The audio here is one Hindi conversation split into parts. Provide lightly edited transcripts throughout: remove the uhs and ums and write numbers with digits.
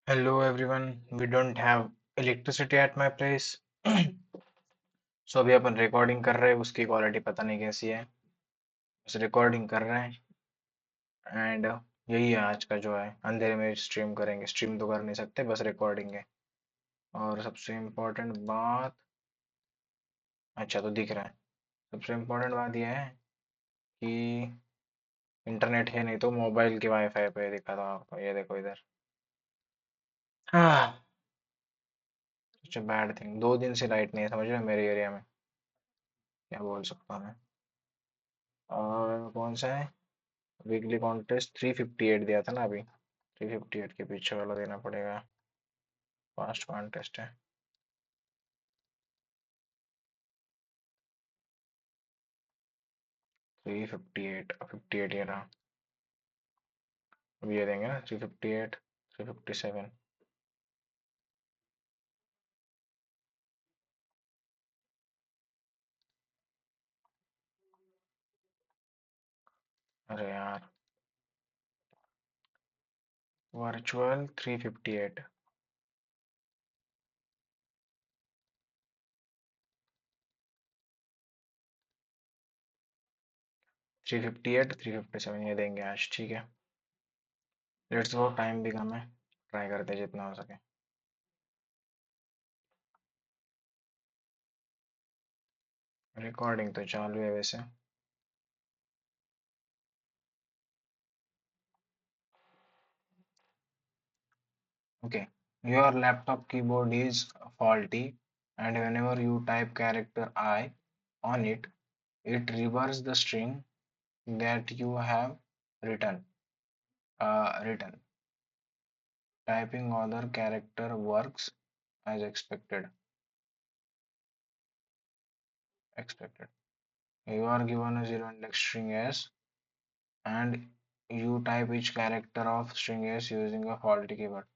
Hello everyone, we don't have electricity at my place. सो अभी अपन रिकॉर्डिंग कर रहे हैं, उसकी क्वालिटी पता नहीं कैसी है, बस रिकॉर्डिंग कर रहे हैं। एंड यही है आज का जो है, अंधेरे में स्ट्रीम करेंगे। स्ट्रीम तो कर नहीं सकते, बस रिकॉर्डिंग है। और सबसे इम्पोर्टेंट बात, अच्छा तो दिख रहा है। सबसे इम्पोर्टेंट बात यह है कि इंटरनेट है नहीं तो मोबाइल के वाईफाई पे दिखा था आपको, ये देखो इधर। हाँ, सच बैड थिंग। 2 दिन से लाइट नहीं है, समझ रहे हो, मेरे एरिया में। क्या बोल सकता हूँ मैं। और कौन सा है वीकली कॉन्टेस्ट? 358 दिया था ना अभी। 358 के पीछे वाला देना पड़ेगा। फास्ट कॉन्टेस्ट है। 358, 58 ये रहा। अब ये देंगे ना 358, 357। अरे यार, वर्चुअल 358। 358, 357 ये देंगे आज, ठीक है। लेट्स गो, टाइम भी कम है, ट्राई करते हैं जितना हो सके। रिकॉर्डिंग तो चालू है वैसे। Okay, your laptop keyboard is faulty, and whenever you type character I on it, it reverses the string that you have written. Written. Typing other character works as expected. Expected. You are given a zero index string S, and you type each character of string S using a faulty keyword.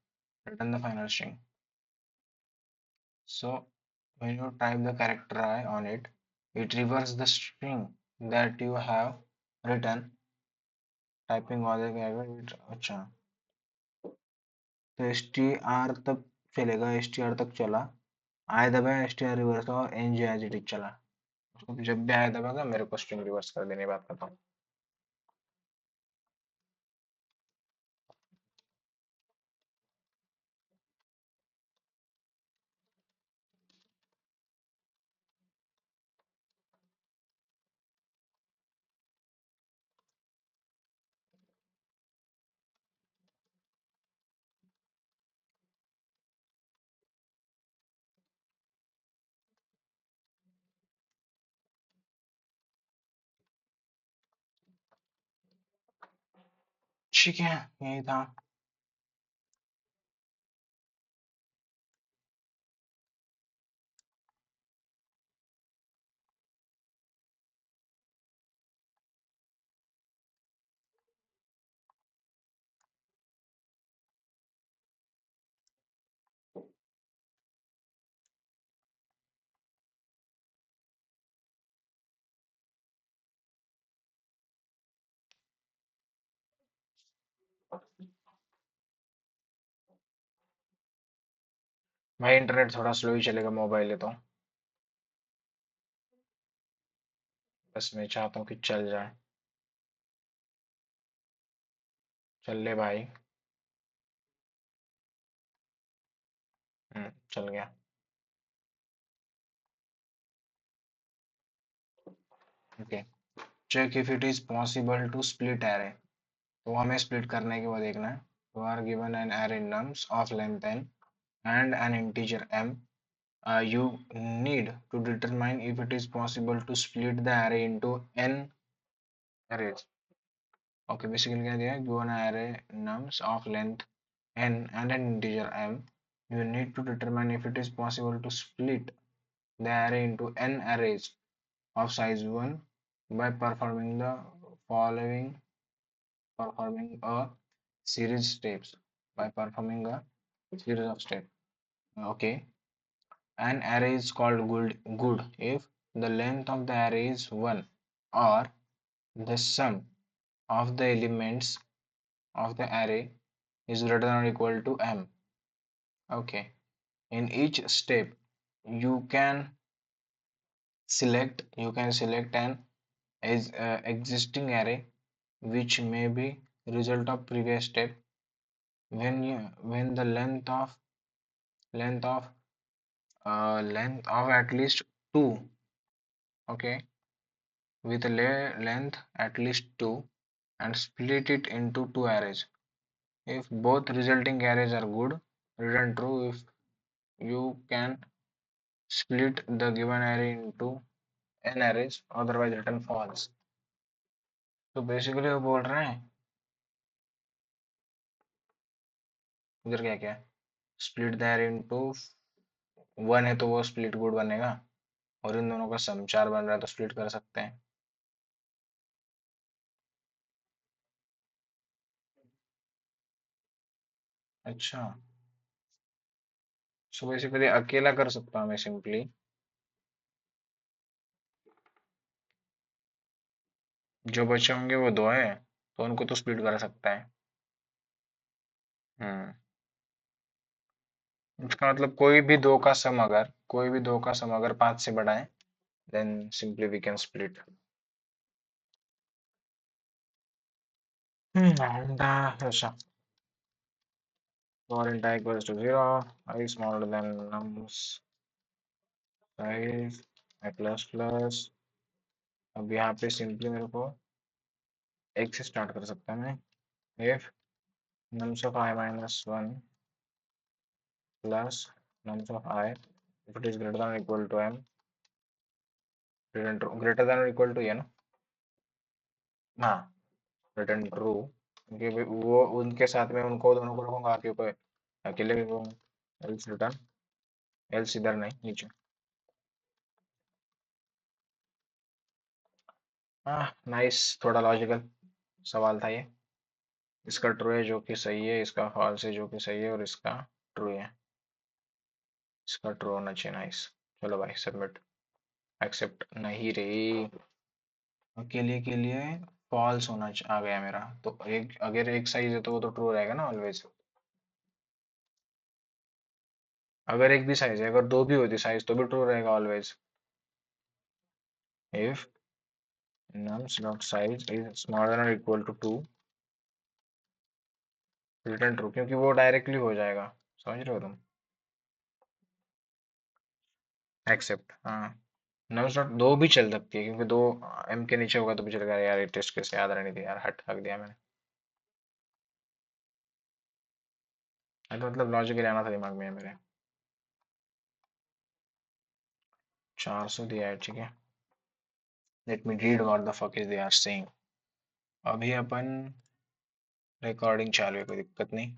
Return the final string. So when you type the character I on it, it reverses the string that you have written. Typing वाले क्या आएगा? अच्छा, तो एस टी आर तक चलेगा, एस टी आर तक चला। आय दबाया, एस टी आर रिवर्स हुआ और N J as it is चला। उसको जब भी आय दबाएगा मेरे को स्ट्रिंग रिवर्स कर देने, बात करता हूँ। ठीक है, यही था। भाई इंटरनेट थोड़ा स्लो ही चलेगा, मोबाइल है तो। बस मैं चाहता हूँ कि चल जाए। चल ले भाई। चल गया। Okay, check if it is possible to split array. तो हमें स्प्लिट करने के बाद देखना है। You are given an array nums of length n and an integer m. You need to determine if it is possible to split the array into n arrays. Okay, basically क्या दिया है? Given an array nums of length n and an integer m, you need to determine if it is possible to split the array into n arrays of size 1 by following performing a series steps by performing a series of steps. Okay, an array is called good if the length of the array is 1 or the sum of the elements of the array is greater than or equal to m. Okay. In each step, you can select an existing array which may be result of previous step when the length of length of at least two. Okay, with a length at least two, and split it into two arrays. If both resulting arrays are good, return true. If you can split the given array into n arrays, otherwise return false. तो बेसिकली वो बोल रहे हैं इधर क्या क्या split the array into one है तो वो स्प्लिट गुड बनेगा, और इन दोनों का सम चार बन रहा है तो स्प्लिट कर सकते हैं। अच्छा, सो बेसिकली अकेला कर सकता हूँ मैं सिंपली, जो बचे होंगे वो दो है तो उनको तो स्प्लिट कर सकता है। हम्म, इसका मतलब कोई भी दो का सम अगर पांच से बड़ा है then simply we can split. and yes, for int I equals to 0, I smaller than nums size I plus plus। अब यहाँ पे सिंपली मेरे को एक से स्टार्ट कर सकता है मैं। if nums of I minus 1 plus nums of I if it is greater than or equal to m, return true, greater than or equal to n। हाँ, रिटर्न ट्रू, क्योंकि वो उनके साथ में उनको दोनों को रखूंगा, क्योंकि अकेले भी वो एल्स रिटर्न, एल्स इधर नहीं नीचे। हाँ नाइस, थोड़ा लॉजिकल सवाल था ये। इसका ट्रू है जो कि सही है, इसका फॉल्स है जो कि सही है, और इसका ट्रू है, इसका ट्रू होना चाहिए। नाइस, चलो भाई सबमिट। एक्सेप्ट नहीं रही, अकेले के लिए फॉल्स आ गया मेरा, तो एक अगर एक साइज है तो वो तो ट्रू रहेगा ना ऑलवेज। अगर एक भी साइज है, अगर दो भी होती साइज तो भी ट्रू रहेगा always. If nums dot size is smaller than or equal to 2, return true, क्योंकि वो डायरेक्टली हो जाएगा, समझ रहे हो तुम। एक्सेप्ट, हाँ nums dot दो भी चल सकती है, क्योंकि दो m के नीचे होगा तो भी चलेगा। यार ये टेस्ट कैसे याद रहनी थी यार, हट हक दिया मैंने। तो मतलब लॉजिकली आना था दिमाग में मेरे। 400 दिया है, ठीक है। Let me read what the fuck is they are saying. अभी अपन रिकॉर्डिंग चालू है, कोई दिक्कत नहीं।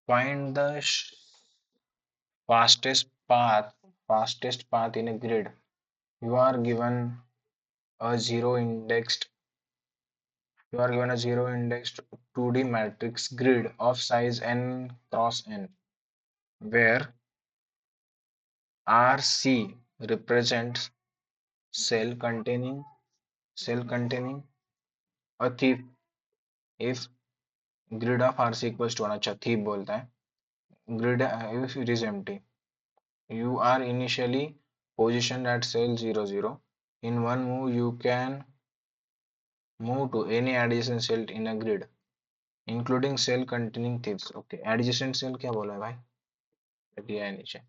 Find the fastest path fastest path in a grid। You are given a zero indexed you are given a zero indexed 2D matrix grid of size n cross n, where RC represents cell containing a thief if grid of RC equals to 1। अच्छा thief बोलता है, grid if it is empty, you are initially positioned at cell 0 0। In one move you can move to any adjacent cell in a grid including cell containing thieves। okay, adjacent cell क्या बोला है भाई, दिया है नीचे,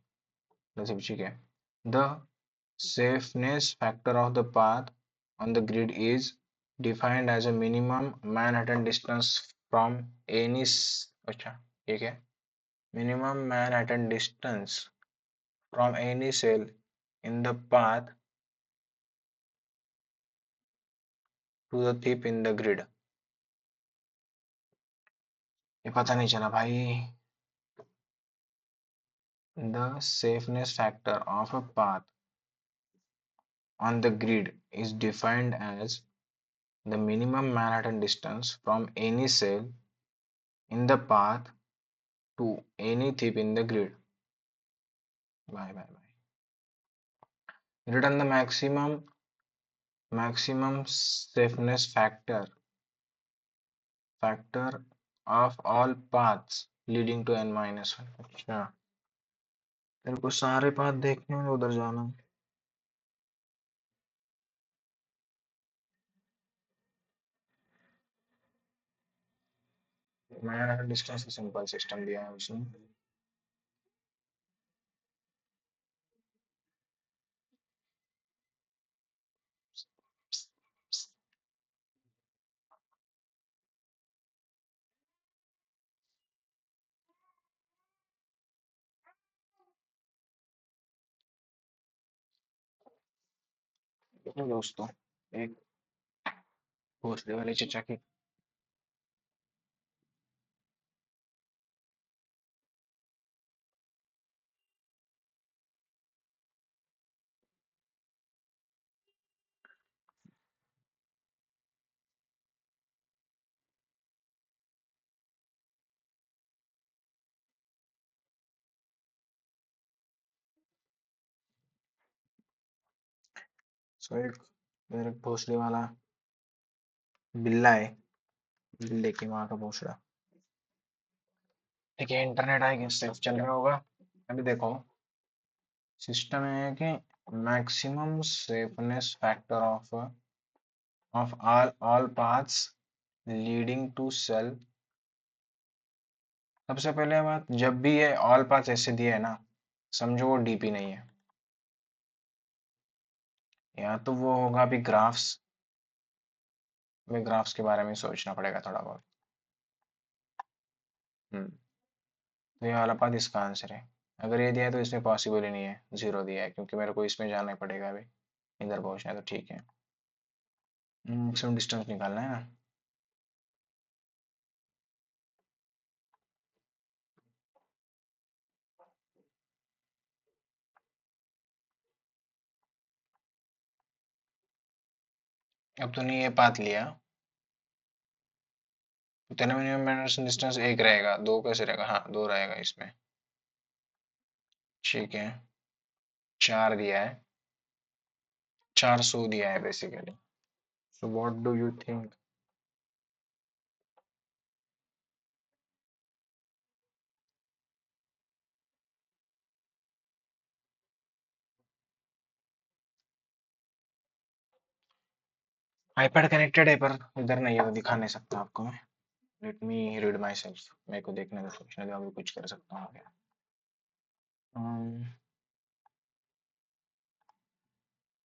नसीब ठीक है। The safeness factor of the path on the grid is defined as a minimum Manhattan distance from any अच्छा ठीक है, minimum Manhattan distance from any cell in the path to the thief in the grid। ये पता नहीं चला भाई। The safeness factor of a path on the grid is defined as the minimum Manhattan distance from any cell in the path to any thief in the grid। Bye bye bye। Return the maximum safeness factor of all paths leading to n-1। अच्छा, तेरे को सारे पाथ देखने हैं, उधर जाना है। मैं डिस्टेंस सिंपल सिस्टम दिया है उसने। देखो दोस्तों, एक भोसले वाले चचा की। सो एक मेरे भोसले वाला बिल्ला है, बिल्ले की माँ का भोसड़ा। ठीक है, इंटरनेट आई गेस सेफ चल रहा होगा। अभी देखो, सिस्टम है कि maximum safeness factor of all paths leading to cell. सबसे पहले बात, जब भी ये ऑल पाथ्स ऐसे दिए है ना, समझो वो डीपी नहीं है। या तो वो होगा अभी ग्राफ्स में, ग्राफ्स के बारे में सोचना पड़ेगा थोड़ा बहुत। हम्म तो ये वाला पाथ इसका आंसर है। अगर ये दिया है तो इसमें पॉसिबल ही नहीं है, जीरो दिया है, क्योंकि मेरे को इसमें जाना ही पड़ेगा अभी, इधर पहुंचना है तो ठीक है। मैक्सिमम डिस्टेंस निकालना है ना। अब तूने ये पाथ लिया, तो तेरा मिनिमम डिस्टेंस एक रहेगा, दो कैसे रहेगा? हाँ, दो रहेगा इसमें। ठीक है, चार दिया है, 400 दिया है basically. So what do you think? IPad connected है पर इधर नहीं है, तो दिखा नहीं सकता आपको मैं। Late me read my self, मेरे को देखने का सोचने दो, अभी कुछ कर सकता हूँ क्या। अम्म,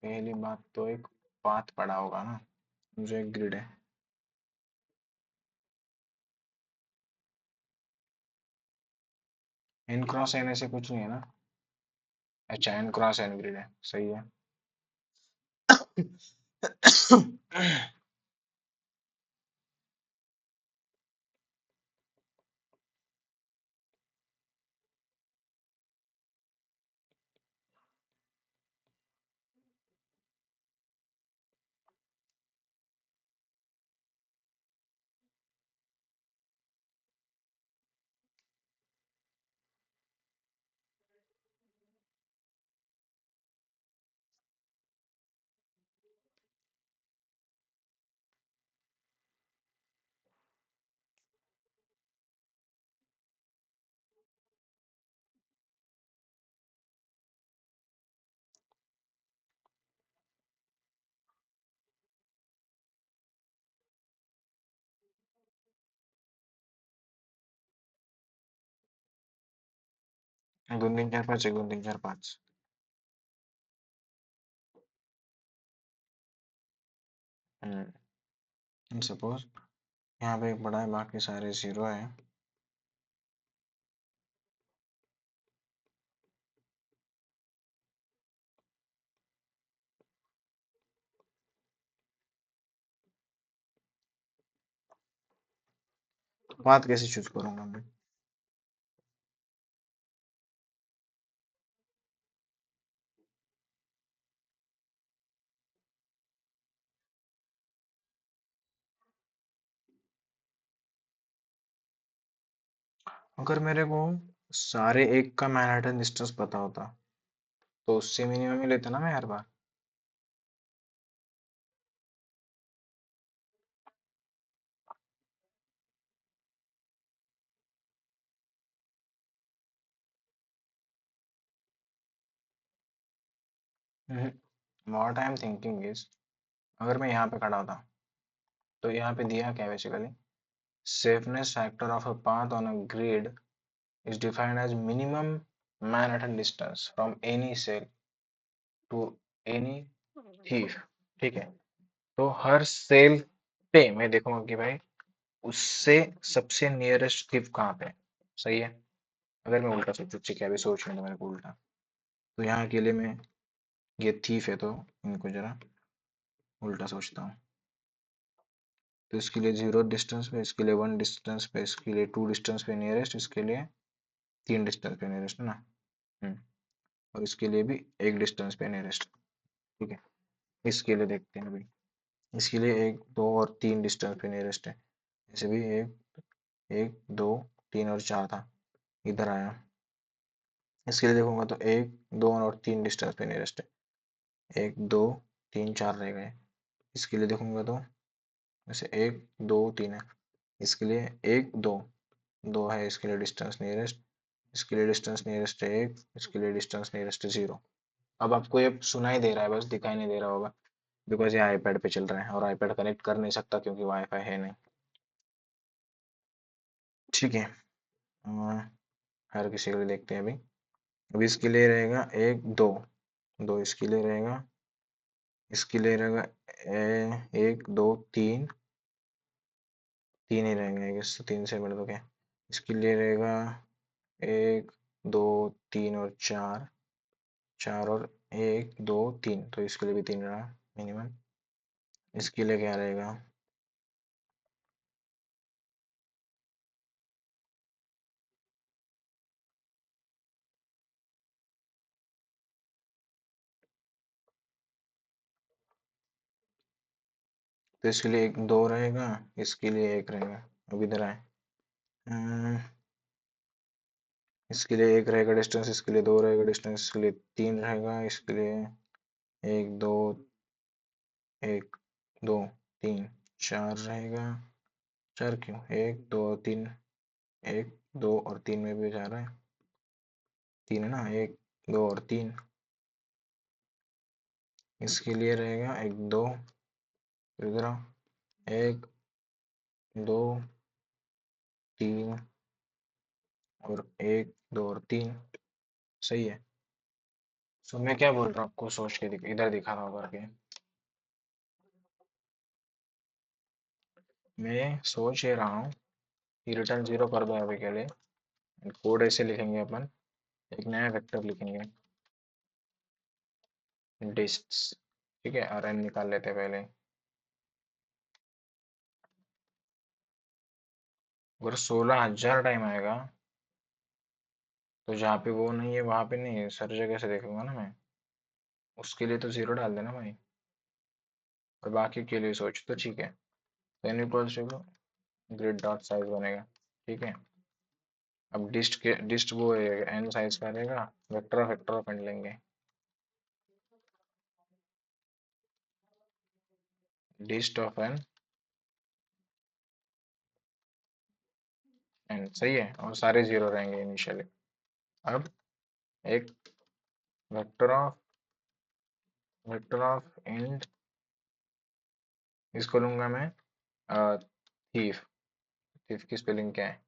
पहली बात तो एक पाथ पड़ा होगा ना, मुझे एक ग्रिड है। एन क्रॉस एन ऐसे कुछ नहीं है ना? अच्छा, एन क्रॉस एन ग्रिड है, सही है। दोन तीन चार पाच, एक दोन तीन चार पाच। सपोज यहाँ पे एक बड़ा है, बाकी सारे जीरो है। बात कैसे चूज करूंगा मैं? अगर मेरे को सारे एक का मैनहट्टन डिस्टेंस पता होता, तो उससे मिनिमम ही लेता ना मैं हर बार। What I am thinking is, अगर मैं यहाँ पे खड़ा होता तो यहाँ पे दिया क्या basically, safeness factor of a path on a grid is defined as minimum Manhattan distance from any cell to any thief। ठीक है, तो हर सेल पे मैं देखूंगा कि भाई उससे सबसे नियरेस्ट थिफ कहाँ पे है। सही है। अगर मैं उल्टा सोचूं, ठीक है, अभी सोच रहा था मेरे को उल्टा, तो यहाँ के लिए मैं, ये थीफ है तो इनको जरा उल्टा सोचता हूँ। तो इसके लिए 0 डिस्टेंस पे, इसके लिए 1 डिस्टेंस पे, इसके लिए 2 डिस्टेंस पे नियरेस्ट, इसके लिए 3 डिस्टेंस पे नियरेस्ट है ना। हम्म, और इसके लिए भी 1 डिस्टेंस पे नियरेस्ट। ठीक है, इसके लिए देखते हैं भाई, इसके लिए 1 2 और 3 डिस्टेंस पे नियरेस्ट है। ऐसे भी 1 1 2 3 और 4 था, इधर आया। इसके लिए देखूंगा तो 1 2 और 3 डिस्टेंस पे नियरेस्ट है, 1 2 3 4 रह गए। इसके लिए देखूंगा तो ऐसे 1 2 3 है, इसके लिए 1 2 2 है, इसके लिए डिस्टेंस नियरेस्ट, इसके लिए डिस्टेंस नियरेस्ट है 1, इसके लिए डिस्टेंस नियरेस्ट है 0। अब आपको ये सुनाई दे रहा है, बस दिखाई नहीं दे रहा होगा, बिकॉज ये आईपैड पे चल रहा है और आईपैड कनेक्ट कर नहीं सकता क्योंकि वाईफाई है नहीं। ठीक है, हर किसी के लिए देखते हैं अभी। अभी इसके लिए रहेगा 1 2 2, इसके लिए रहेगा, इसके लिए रहेगा 1 2 3 3 ही रहेंगे, इससे 3 से बढ़ दो क्या। इसके लिए रहेगा 1 2 3 और 4, 4 और 1 2 3, तो इसके लिए भी 3 रहा मिनिमम। इसके लिए क्या रहेगा, तो इसके लिए 1 2 रहेगा, इसके लिए 1 रहेगा। अब इधर आए, अम्म, इसके लिए 1 रहेगा डिस्टेंस, इसके लिए 2 रहेगा डिस्टेंस, इसके लिए 3 रहेगा, इसके लिए 1 2 1 2 3 4 रहेगा। 4 क्यों, 1 2 3, 1 2 और 3 में भी जा रहा है, 3 है ना, 1 2 और 3। इसके लिए रहेगा 1 2, इधर 1 2 3 और 1 2 और 3। सही है। सो मैं क्या बोल रहा हूँ आपको, सोच के इधर दिखा रहा हूँ करके। मैं सोच ये रहा हूँ कि रिटर्न 0 कर दो अभी के लिए, कोड ऐसे लिखेंगे अपन, एक नया वेक्टर लिखेंगे, डिस्ट्स। ठीक है, और एन निकाल लेते हैं पहले। अगर 16,000 टाइम आएगा तो जहाँ पे वो नहीं है वहां पे नहीं, सर जगह से देखूंगा ना मैं, उसके लिए तो 0 डाल देना भाई, और बाकी के लिए सोच तो ठीक है। N equals to grid dot size बनेगा। ठीक है, अब डिस्ट वो एन साइज का रहेगा, वेक्टर ऑफ एन लेंगे, डिस्ट ऑफ एन एन। सही है, और सारे 0 रहेंगे इनिशियली। अब एक वेक्टर ऑफ इंड, इसको लूंगा मैं थीफ। थीफ की स्पेलिंग क्या है,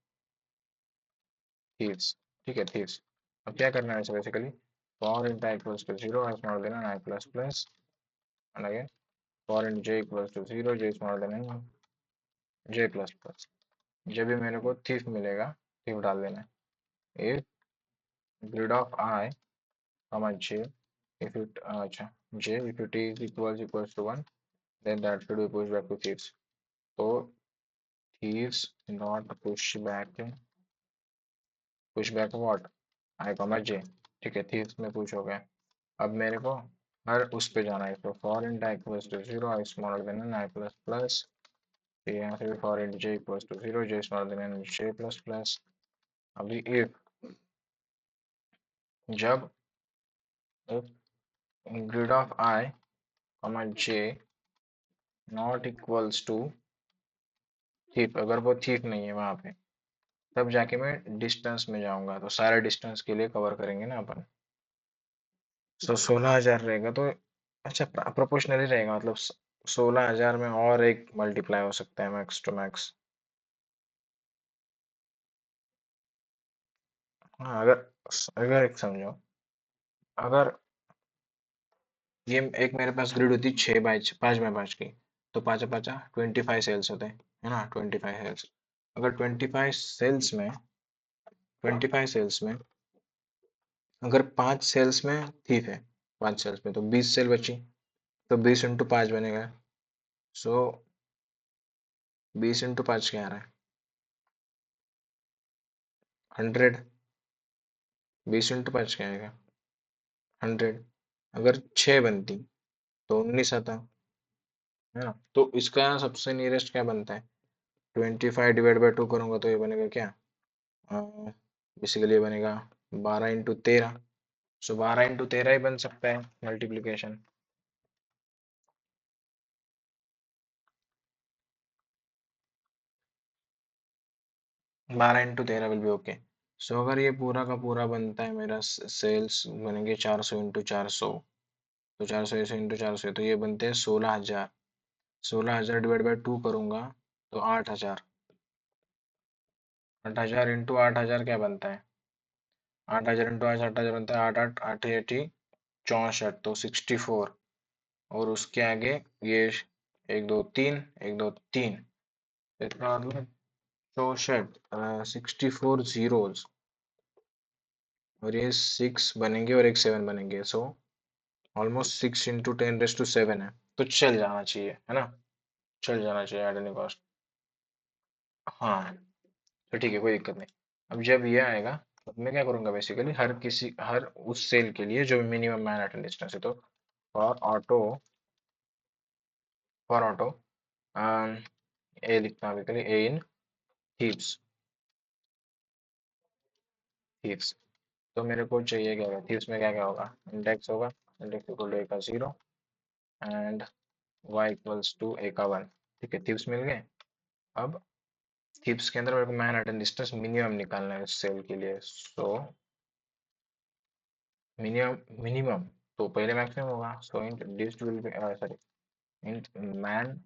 थीव्स। ठीक है, थीव्स। अब क्या करना है basically, for int I equals to 0 I smaller than I plus plus, and again for int j equals to 0 j smaller than j plus plus. जब भी मेरे को थीफ मिलेगा, थीफ डाल देना है। If grid of i comma j, if it अच्छा j if it is equals to 1, then that should be pushed back to thieves। तो thieves not push back what, i comma j। ठीक है, thieves में push हो गया। अब मेरे को हर उस पे जाना है, तो for int I equals to 0 I smaller than I plus plus, फिर यहाँ से भी for int j equals to 0 j smaller than j plus plus. अभी जब grid of i comma j not equals to thief, अगर वो थीफ नहीं है वहां पे, तब जाके मैं डिस्टेंस में जाऊंगा, तो सारे डिस्टेंस के लिए कवर करेंगे ना अपन। तो 16,000 रहेगा तो अच्छा प्रोपोर्शनली रहेगा, मतलब 16,000 में और एक मल्टीप्लाई हो सकता है मैक्स टू मैक्स। हाँ, अगर अगर एक समझो, अगर ये एक मेरे पास ग्रिड होती 6 बाय 5 की, तो पाँच पाँचा 25 सेल्स होते हैं, है ना, 25 सेल्स। अगर 25 सेल्स में अगर 5 सेल्स में ठीक है, 5 सेल्स में तो 20 सेल बची, तो 20 × 5 बनेगा। सो 20 × 5 क्या आ रहा है, 100। 20 × 5 क्या आएगा, 100। अगर 6 बनती तो 19 आता, है ना। तो इसका सबसे नियरेस्ट क्या बनता है, 25 डिवाइड बाय 2 करूंगा तो ये बनेगा क्या, बेसिकली ये बनेगा 12 × 13। सो 12 × 13 ही बन सकता है multiplication. 12 × 13 will be okay. So अगर ये पूरा का पूरा बनता है मेरा, सेल्स बनेंगे 400 × 400, तो 400 तो ये बनते हैं 16,000। 16,000 डिवाइड बाय 2 करूंगा तो 8,000। 8,000 × 8,000 क्या बनता है, 8,000 × 8,000 बनता है 8 8 8 8 64, तो 64। और उसके आगे ये 1 2 3 1 2 3, इसका मतलब 64, 64 zeros, और ये 6 बनेंगे और एक 7 बनेंगे, सो ऑलमोस्ट 6 × 10⁻⁷ है। तो चल जाना चाहिए, है ना, चल जाना चाहिए एट एनी कॉस्ट। हाँ, तो ठीक है, कोई दिक्कत नहीं। अब जब ये आएगा, तो मैं क्या करूंगा, बेसिकली हर उस सेल के लिए जो मिनिमम मैनहट्टन डिस्टेंस है, तो फॉर ऑटो फॉर ऑटो ए लिखता हूँ, बेसिकली ए इन हीप्स। हीप्स, तो मेरे को चाहिए क्या होगा, हीप्स में क्या क्या होगा, इंडेक्स होगा, इंडेक्स इक्वल टू ए का 0 एंड वाई इक्वल्स टू ए का 1। ठीक है, हीप्स मिल गए। अब हीप्स के अंदर मेरे को मैनहट्टन डिस्टेंस मिनिमम निकालना है इस सेल के लिए। सो मिनिमम मिनिमम तो पहले मैक्सिमम होगा, so int dist will be, sorry, int man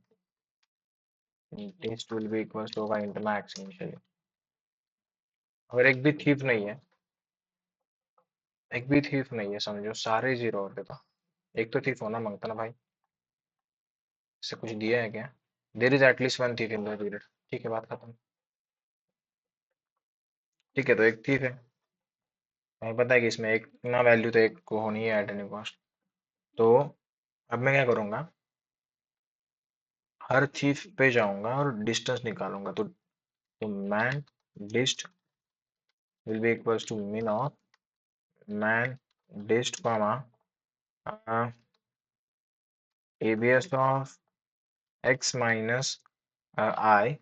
dist will be equals to होगा इंट मैक्स इनिशियली। अगर एक भी थीफ नहीं है, समझो सारे जीरो होते तो एक तो थीफ होना मांगता ना भाई। इससे कुछ दिया है क्या, there is at least one thief in the period. ठीक है, बात खत्म। ठीक है, तो एक थीफ है, हमें पता है कि इसमें एक ना वैल्यू तो एक को होनी है एट एनी कॉस्ट। तो अब मैं क्या करूंगा, हर थीफ पे जाऊंगा और डिस्टेंस निकालूंगा, तो man dist will be equals to min of man dist comma ABS of X minus I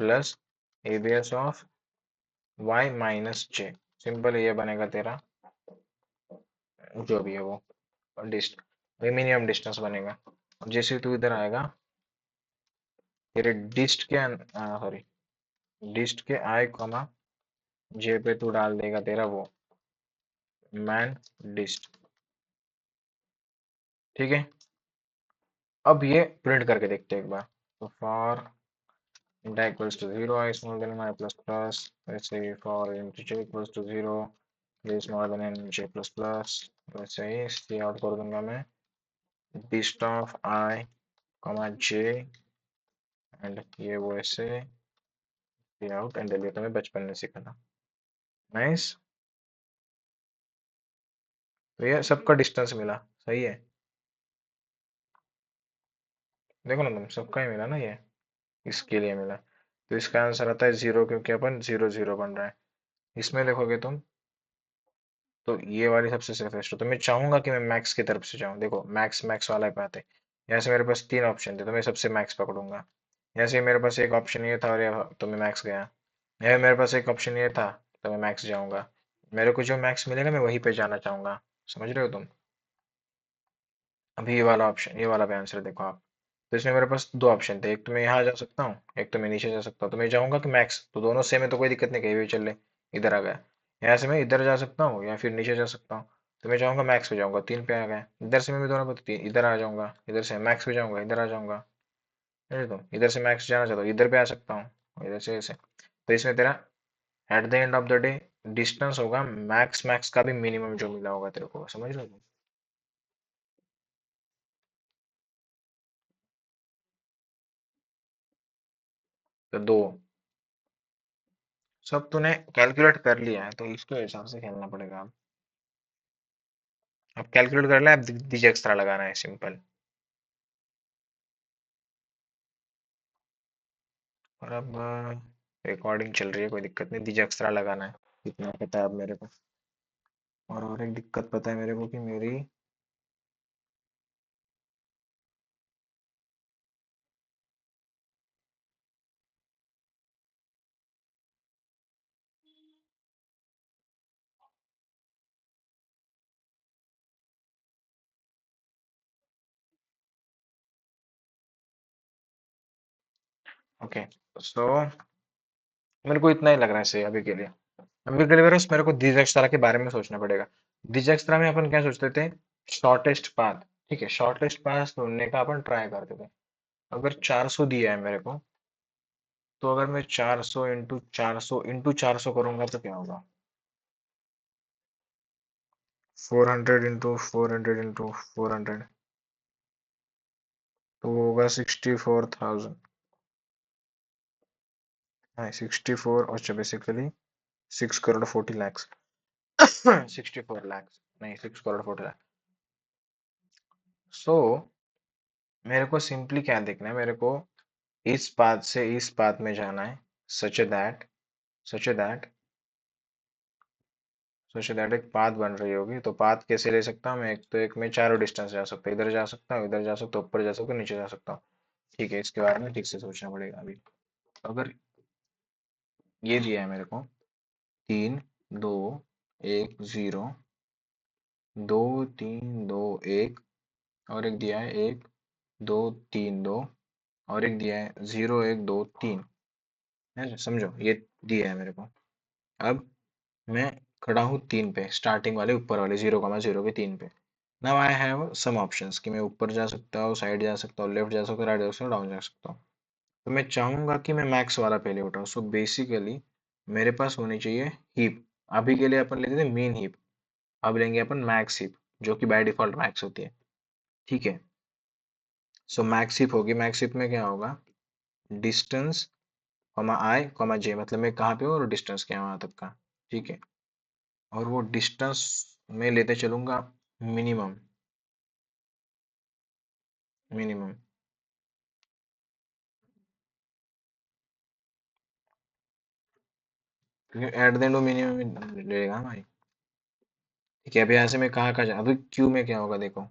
plus ABS of Y minus J. Simple ये बनेगा तेरा, जो भी है वो मिनिमम डिस्टेंस बनेगा। और जैसे तू इधर आएगा, तेरे सॉरी डिस्ट के आई कॉमा जे पे तू डाल देगा तेरा वो मैन डिस्ट। ठीक है, अब ये प्रिंट करके देखते हैं एक बार। तो for int i equals to 0, I smaller than I plus plus, let's say for int j equals to 0, j smaller than n j plus plus, let's say C out कर दूंगा मैं dist of i comma j, and ये वो ऐसे सी आउट एंड डिलीट, हमें बचपन में सीखा था। नाइस, तो ये सबका डिस्टेंस मिला, सही है। देखो ना तुम, सबका ही मिला ना ये, इसके लिए मिला। तो इसका आंसर आता है 0, क्योंकि अपन 0 0 बन रहा है। इसमें देखोगे तुम, तो ये वाली सबसे सेफेस्ट हो, तो मैं चाहूंगा कि मैं मैक्स की तरफ से जाऊं। देखो मैक्स मैक्स वाला पे आते, यहाँ से मेरे पास 3 ऑप्शन थे, तो मैं सबसे मैक्स पकड़ूंगा। यहाँ से मेरे पास एक ऑप्शन ये था, और तो मैं मैक्स गया। यहाँ मेरे पास एक ऑप्शन ये था, तो मैं मैक्स जाऊंगा। मेरे को जो मैक्स मिलेगा मैं वहीं पे जाना चाहूंगा, समझ रहे हो तुम। अभी ये वाला ऑप्शन, ये वाला भी आंसर देखो आप। तो इसमें मेरे पास 2 ऑप्शन थे, एक तो मैं यहाँ जा सकता हूँ, एक तो मैं नीचे जा सकता हूँ। तो मैं जाऊंगा कि मैक्स, तो दोनों सेम है तो कोई दिक्कत नहीं, कहीं भी चल ले। इधर आ गया, यहाँ से मैं इधर जा सकता हूँ या फिर नीचे जा सकता हूँ। तो मैं जाऊंगा मैक्स पे, जाऊंगा 3 पे आ गया। इधर से मैं भी दोनों पे इधर आ जाऊंगा, इधर से मैक्स पे जाऊंगा, इधर आ जाऊंगा। समझे? तो इधर से मैक्स जाना चाहता हूँ, इधर पे आ सकता हूँ, और इधर से ऐसे। तो इसमें तेरा eight the end of the day distance होगा मैक्स मैक्स का भी मिनिमम जो मिला होगा तेरे को, समझ लो। तो दो सब तूने कैलकुलेट कर लिया है, तो इसके हिसाब से खेलना पड़ेगा अब कैलकुलेट कर लिया, अब दीजिए एक्स्ट्रा लगाना है, सिंपल। और अब रिकॉर्डिंग चल रही है, कोई दिक्कत नहीं, दीजिए एक्स्ट्रा लगाना है, इतना पता है अब मेरे को। और एक दिक्कत पता है मेरे को कि मेरी, ओके, सो मेरे को इतना ही लग रहा है सही अभी के लिए। अभी के लिए मेरे को दिजक्स्ट्रा के बारे में सोचना पड़ेगा। दिजक्स्ट्रा में अपन क्या सोचते थे, शॉर्टेस्ट पाथ। ठीक है, शॉर्टेस्ट पाथ ढूंढने का अपन ट्राई करते थे। अगर 400 दिया है मेरे को, तो अगर मैं 400 इंटू 400 करूंगा तो क्या होगा, 400 इंटू 400 इंटू 400, तो वो होगा 64,000। हाँ 64, अच्छा बेसिकली 6 करोड़ 40 लाख। 64 लाख, नहीं 6 करोड़ 40 लाख। सो मेरे को सिंपली क्या देखना है, मेरे को इस पाथ से इस पाथ में जाना है, such that such that such that एक पाथ बन रही होगी। तो पाथ कैसे ले सकता हूँ मैं, एक तो एक में चारों डिस्टेंस जा सकता हूँ, इधर जा सकता हूँ, इधर जा सकता हूँ, ऊपर जा सकता हूँ, नीचे जा सकता हूँ। ठीक है, इसके बारे में ठीक से सोचना पड़ेगा अभी। अगर ये दिया है मेरे को 3 2 1 0, 2 3 2 1, और एक दिया है 1 2 3 2, और एक दिया है 0 1 2 3, है समझो, ये दिया है मेरे को। अब मैं खड़ा हूँ 3 पे, स्टार्टिंग वाले ऊपर वाले 0 0 के 3 पे। Now I have some options कि मैं ऊपर जा सकता हूँ, साइड जा सकता हूँ, लेफ्ट जा सकता हूँ, राइट जा सकता हूँ, डाउन जा सकता हूँ। तो मैं चाहूंगा कि मैं मैक्स वाला पहले उठाऊँ। सो बेसिकली मेरे पास होनी चाहिए हीप। अभी के लिए अपन लेते थे मेन हीप, अब लेंगे अपन मैक्स हीप, जो कि बाय डिफॉल्ट मैक्स होती है। ठीक है, सो मैक्स हीप होगी। मैक्स हीप में क्या होगा, डिस्टेंस कॉमा आई कॉमा जे, मतलब मैं कहाँ पे हूँ और डिस्टेंस क्या है वहां तक का। ठीक है, और वो डिस्टेंस में लेते चलूंगा मिनिमम, मिनिमम क्योंकि एट द एंड वो मिनिमम लेगा भाई। ठीक है, अब यहाँ से मैं कहाँ कहाँ जा, अभी क्यू में क्या होगा देखो,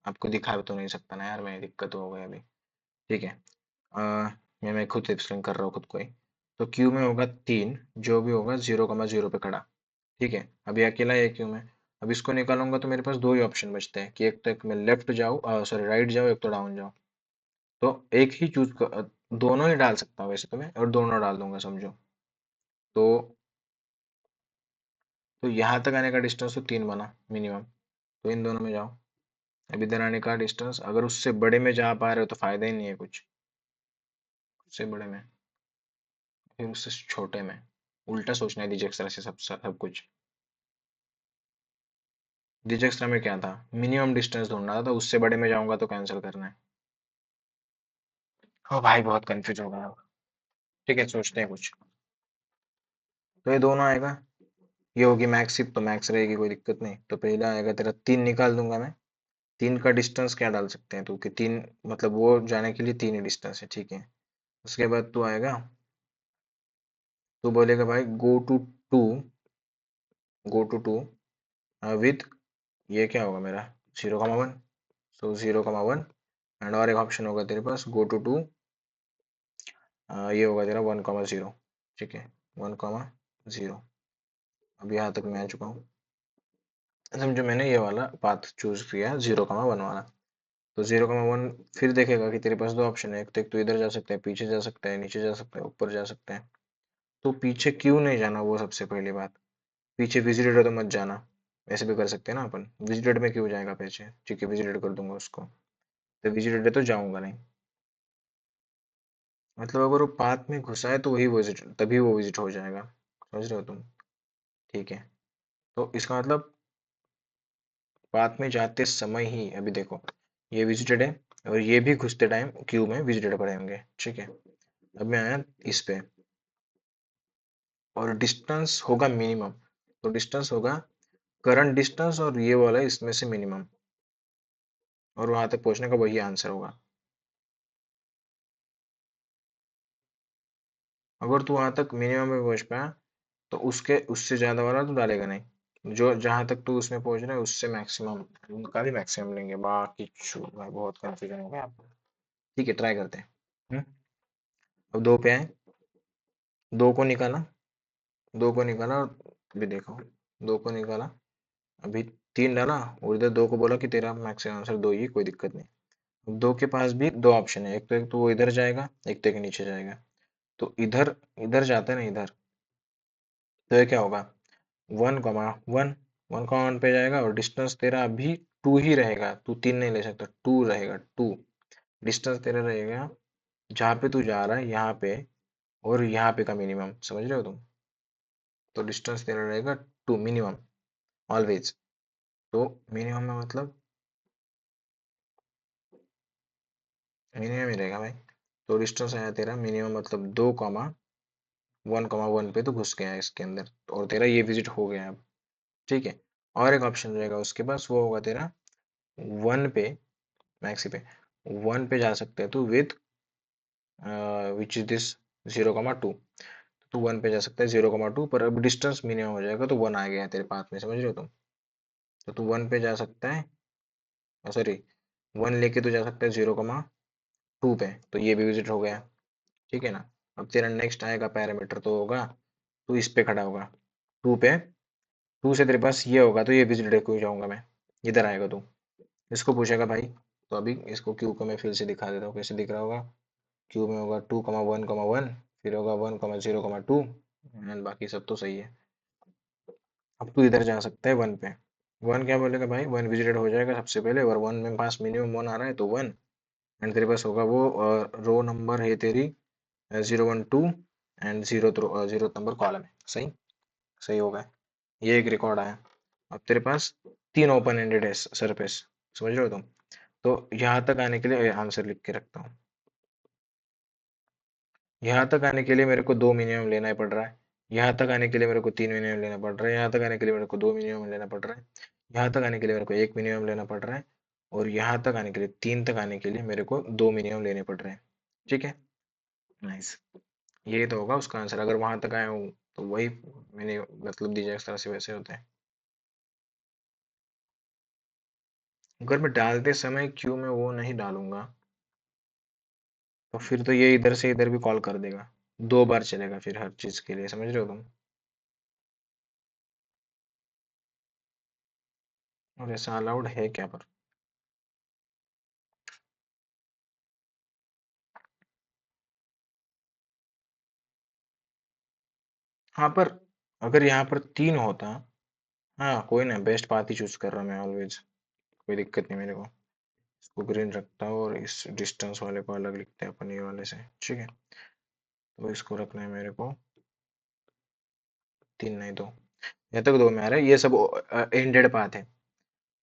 आपको दिखा तो नहीं सकता ना यार, मैं दिक्कत हो गई अभी। ठीक है, मैं खुद एक्सप्लेन कर रहा हूँ खुद को ही। तो क्यू में होगा 3, जो भी होगा 0 0 पे खड़ा। ठीक है, अभी अकेला है क्यू में। अब इसको निकालूंगा तो मेरे पास दो ही ऑप्शन बचते हैं कि एक तो एक मैं लेफ्ट जाऊँ, सॉरी राइट जाऊँ, एक तो डाउन जाऊँ। तो एक ही चूज कर, दोनों ही डाल सकता हूँ वैसे तो मैं, और दोनों डाल दूंगा समझो। तो यहाँ तक आने का डिस्टेंस तो 3 बना मिनिमम, तो इन दोनों में जाओ। अब इधर आने का डिस्टेंस, अगर उससे बड़े में जा पा रहे हो तो फायदा ही नहीं है कुछ, उससे बड़े में, फिर उससे छोटे में। उल्टा सोचना है डिजिक्स्ट्रा से सब सब कुछ। डिजिक्स्ट्रा में क्या था, मिनिमम डिस्टेंस ढूंढना था, तो उससे बड़े में जाऊंगा तो कैंसिल करना है। ओ भाई बहुत कंफ्यूज हो गया अब। ठीक है, सोचते हैं कुछ। तो ये दोनों आएगा, ये होगी मैक्स सिप, तो मैक्स रहेगी, कोई दिक्कत नहीं। तो पहला आएगा तेरा 3, निकाल दूंगा मैं। 3 का डिस्टेंस क्या डाल सकते हैं, तो कि 3 मतलब वो जाने के लिए 3 ही डिस्टेंस है। ठीक है, उसके बाद तू आएगा, तू बोलेगा भाई to go to to with, ये क्या होगा मेरा 0 1, सो 0 1, एंड और एक ऑप्शन होगा तेरे पास गो टू ये होगा तेरा 1 0। ठीक है, 1 0। अब यहाँ तक मैं आ चुका हूँ, समझो मैंने ये वाला पाथ चूज किया 0 1 वाला। तो 0 1 फिर देखेगा कि तेरे पास दो ऑप्शन है, एक तो इधर जा सकता है, पीछे जा सकता है, नीचे जा सकता है, ऊपर जा सकता है। तो पीछे क्यों नहीं जाना, वो सबसे पहली बात, पीछे विजिटर तो मत जाना। ऐसे भी कर सकते हैं ना अपन, विजिटेड में क्यों जाएगा पीछे, ठीक है विजिटेड कर दूंगा उसको, तो विजिटेड है तो जाऊंगा नहीं, मतलब अगर वो पाथ में घुसा है तो वही विजिट, तभी वो विजिट हो जाएगा, समझ रहे हो तुम, ठीक है। तो इसका मतलब पाथ में जाते समय ही, अभी देखो ये विजिटेड है और ये भी घुसते टाइम क्यू में विजिटेड पड़े होंगे, ठीक है। अब मैं आया इस पे, और डिस्टेंस होगा मिनिमम, तो डिस्टेंस होगा करंट डिस्टेंस और ये वाला इसमें से मिनिमम, और वहां तक पहुंचने का वही आंसर होगा। अगर तू वहां तक मिनिमम में पहुंच पाया तो उसके उससे ज्यादा वाला तू डालेगा नहीं, जो जहां तक तू उसमें पहुंच रहा है उससे मैक्सिमम, उनका भी मैक्सिमम लेंगे, बाकी भाई बहुत कंफ्यूजन हो गया आपको। ठीक है ट्राई करते हैं। हम्म, अब दो पे आए, दो को निकाला, दो को निकाला और अभी देखो, दो को निकाला, अभी तीन डाला और इधर दो को बोला कि तेरा मैक्सिमम आंसर दो ही, कोई दिक्कत नहीं। अब दो के पास भी दो ऑप्शन है, एक तो वो इधर जाएगा, एक तो एक नीचे जाएगा, तो इधर इधर जाता है ना इधर, तो ये क्या होगा, one comma one, one comma one पे जाएगा और डिस्टेंस तेरा अभी टू ही रहेगा, तू तीन नहीं ले सकता, टू रहेगा टू, डिस्टेंस तेरा रहेगा जहाँ पे तू जा रहा है यहाँ पे, और यहाँ पे का मिनिमम, समझ रहे हो तुम, तो डिस्टेंस तेरा रहेगा टू मिनिमम ऑलवेज, तो मिनिमम में मतलब मिनिमम ही रहेगा भाई, तो डिस्टेंस आया तेरा मिनिमम मतलब दो कॉमा वन पे तो घुस गया है इसके अंदर, और तेरा ये विजिट हो गया अब, ठीक है। और एक ऑप्शन रहेगा उसके पास, वो होगा तेरा वन पे, मैक्सी पे, वन पे जा सकते हैं तू with which is this zero comma two, तो वन पे जा सकता है जीरो कॉमा टू पर, अब डिस्टेंस मिनिमम हो जाएगा तो वन आ गया है तेरे पास में, समझ रहे हो तुम, तो तू वन पे जा सकता है, सॉरी वन लेके तो जा सकता है जीरो कॉमा टू पे, तो ये भी विजिट हो गया, ठीक है ना। अब तेरा नेक्स्ट आएगा पैरामीटर तो होगा, तू इस पे खड़ा होगा टू पे, टू से तेरे पास ये होगा तो ये विजिट को जाऊंगा मैं, इधर आएगा तू, इसको पूछेगा भाई, तो अभी इसको क्यू को मैं फिर से दिखा देता हूँ कैसे दिख रहा होगा, क्यू में होगा टू कमा वन, फिर होगा one comma zero comma to, and बाकी सब तो सही है। अब तू इधर जा सकता है वन पे, वन क्या बोलेगा भाई, वन विजिटेड हो जाएगा सबसे पहले, और वन में पास मिनिमम वन आ रहा है तो वन, एंड तेरे पास होगा वो रो नंबर है तेरी zero one two, and zero number column है, सही, सही होगा, ये एक रिकॉर्ड आया। अब तेरे पास तीन ओपन एंडेड है सरफेस, समझ रहे हो तुम, तो यहाँ तक आने के लिए आंसर लिख के रखता हूँ, यहाँ तक आने के लिए मेरे को दो मिनिमम लेना ही पड़ रहा है, यहाँ तक आने के लिए मेरे को तीन मिनिमम लेना पड़ रहा है, यहाँ तक आने के लिए मेरे को दो मिनिमम लेना पड़ रहा है, यहाँ तक आने के लिए मेरे को एक मिनिमम लेना पड़ रहा है, और यहाँ तक आने के लिए तीन तक आने के लिए मेरे को दो मिनिमम लेने पड़ रहे हैं, ठीक है। नाइस, ये तो होगा उसका आंसर, अगर वहां तक आया हूँ तो वही मैंने मतलब दीजिए, इस तरह से वैसे होते हैं। अगर मैं डालते समय क्यू में वो नहीं डालूंगा तो फिर तो ये इधर से इधर भी कॉल कर देगा, दो बार चलेगा फिर हर चीज के लिए, समझ रहे हो तुम, और ऐसा अलाउड है क्या पर, हाँ पर अगर यहाँ पर तीन होता, हाँ कोई ना, बेस्ट पाथ ही चूज कर रहा मैं ऑलवेज, कोई दिक्कत नहीं मेरे को, इसको ग्रीन रखता हूँ और इस डिस्टेंस वाले को अलग लिखते हैं अपन ये वाले से, ठीक है। तो इसको रखना है मेरे को तीन नहीं दो, यहाँ तक दो में आ रहा है, ये सब एंडेड पाथ है,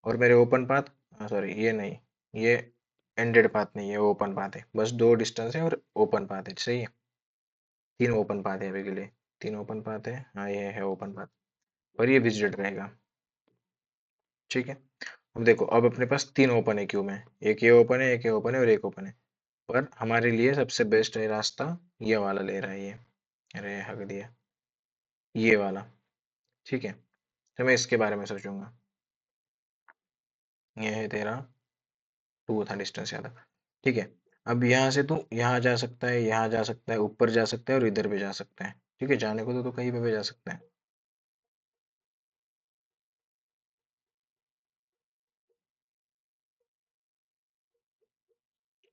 और मेरे ओपन पाथ, सॉरी ये नहीं, ये एंडेड पाथ नहीं है, ओपन पाथ है, बस दो डिस्टेंस है और ओपन पाथ है, सही है, तीन ओपन पाथ है अभी के लिए, तीन ओपन पाथ है, हाँ ये है ओपन पाथ, और ये विजिटेड रहेगा, ठीक है। अब देखो अब अपने पास तीन ओपन है क्यू में, एक ये ओपन है, एक ये ओपन है और एक ओपन है, पर हमारे लिए सबसे बेस्ट है रास्ता ये वाला ले रहा है ये, अरे हक दिया, ये वाला, ठीक है, तो मैं इसके बारे में सोचूंगा, ये है तेरा टू था डिस्टेंस याद, ठीक है। अब यहाँ से तू यहाँ जा सकता है, यहाँ जा सकता है, ऊपर जा सकता है और इधर भी जा सकता है, ठीक है, जाने को तो तू कहीं पे भी जा सकता है,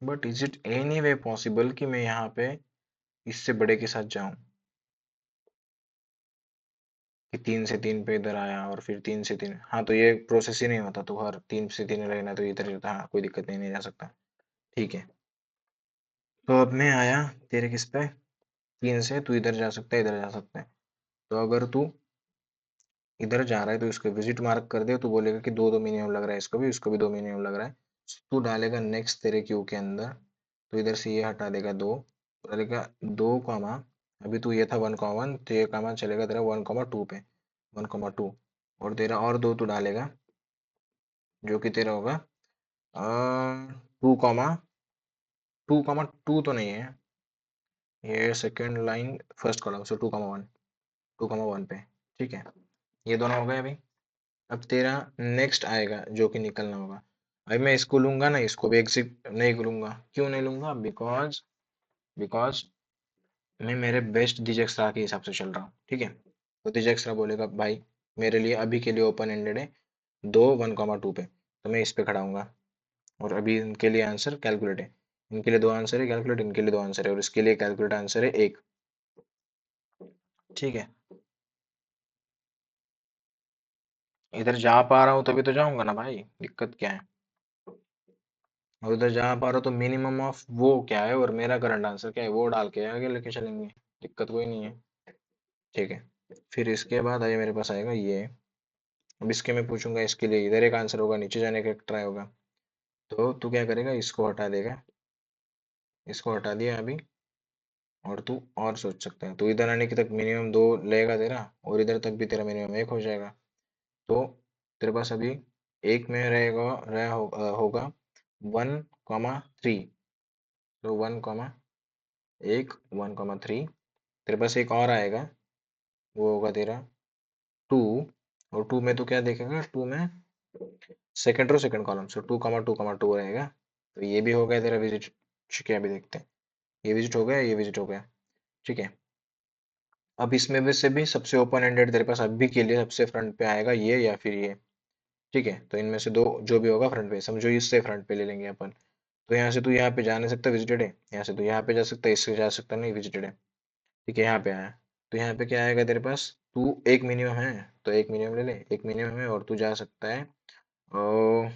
but is it any way possible कि मैं यहाँ पे इससे बड़े के साथ जाऊं, कि 3 से 3 पे इधर आया और फिर 3 से 3, हाँ तो ये प्रोसेस ही नहीं होता, तो हर 3 से 3 रहना तो इधर ही होता, हाँ कोई दिक्कत नहीं, नहीं जा सकता। ठीक है, तो अब मैं आया तेरे किस पे, 3 से, तू इधर जा सकता है, इधर जा सकता है। तो अगर तू इधर जा रहा है तो इसको विजिट मार्क कर दे, तो बोलेगा कि दो दो मिनिमम लग रहा है, इसको भी 2 मिनिमम लग रहा है। तू डालेगा नेक्स्ट तेरे क्यू के अंदर, तो इधर से ये हटा देगा 2, तो डालेगा 2, अभी तू ये था 1, तो ये कामा चलेगा तेरा 1, 2 पे, 1, 2, और तेरा और 2 तू डालेगा, जो कि तेरा होगा 2, 2, 2 तो नहीं है, ये सेकेंड लाइन फर्स्ट कॉलम से 2, 1, 2, 1 पे। ठीक है, ये दोनों हो गए अभी। अब तेरा नेक्स्ट आएगा जो कि निकलना होगा। अभी मैं इसको लूंगा ना, इसको भी एग्जिट नहीं लूंगा, क्यों नहीं लूंगा, बिकॉज बिकॉज मैं मेरे बेस्ट डिजेक्स्ट्रा के हिसाब से चल रहा हूँ। ठीक है, तो डिजेक्स्ट्रा बोलेगा भाई मेरे लिए अभी के लिए ओपन एंडेड है, दो 1, 2 पे, तो मैं इस पे खड़ा हूंगा। और अभी इनके लिए आंसर कैलकुलेट है, इनके लिए 2 आंसर है कैलकुलेट, इनके लिए 2 आंसर है, और इसके लिए कैलकुलेट आंसर है 1। ठीक है, इधर जा पा रहा हूँ तभी तो जाऊंगा ना भाई, दिक्कत क्या है। और उधर जहाँ पा रहा हूँ तो मिनिमम ऑफ वो क्या है और मेरा करंट आंसर क्या है वो डाल के आगे लेके चलेंगे, दिक्कत कोई नहीं है। ठीक है, फिर इसके बाद आइए मेरे पास आएगा ये। अब इसके मैं पूछूंगा, इसके लिए इधर एक आंसर होगा, नीचे जाने का एक ट्राई होगा, तो तू क्या करेगा, इसको हटा देगा, इसको हटा दिया अभी, और तू और सोच सकता है, तो इधर आने की तक मिनिमम 2 लेगा तेरा, और इधर तक भी तेरा मिनिमम 1 हो जाएगा। तो तेरे पास अभी एक में रहेगा, होगा 1, 3, तो 1, 1, 3, तेरे पास एक और आएगा, वो होगा तेरा 2, और 2 में तो क्या देखेगा, 2 में सेकंड रो सेकंड कॉलम से 2, 2, 2 रहेगा। तो ये भी हो गया तेरा विजिट। ठीक है, अभी देखते हैं, ये विजिट हो गया, ये विजिट हो गया। ठीक है, अब इसमें भी से भी सबसे ओपन एंडेड तेरे पास अभी के लिए सबसे फ्रंट पे आएगा ये या फिर ये। ठीक है, तो इनमें से दो जो भी होगा फ्रंट पे, समझो इससे फ्रंट पे ले लेंगे अपन। तो यहाँ से तू यहाँ पे जा नहीं सकता, विजिटेड है, यहाँ से तू यहाँ पे जा सकता है, इससे जा सकता नहीं, विजिटेड है। ठीक है, यहाँ पे आया, तो यहाँ पे क्या आएगा तेरे पास, तू एक मिनिमम है, तो एक मिनिमम ले ले, एक मिनिमम है, और तू जा सकता है, ओ,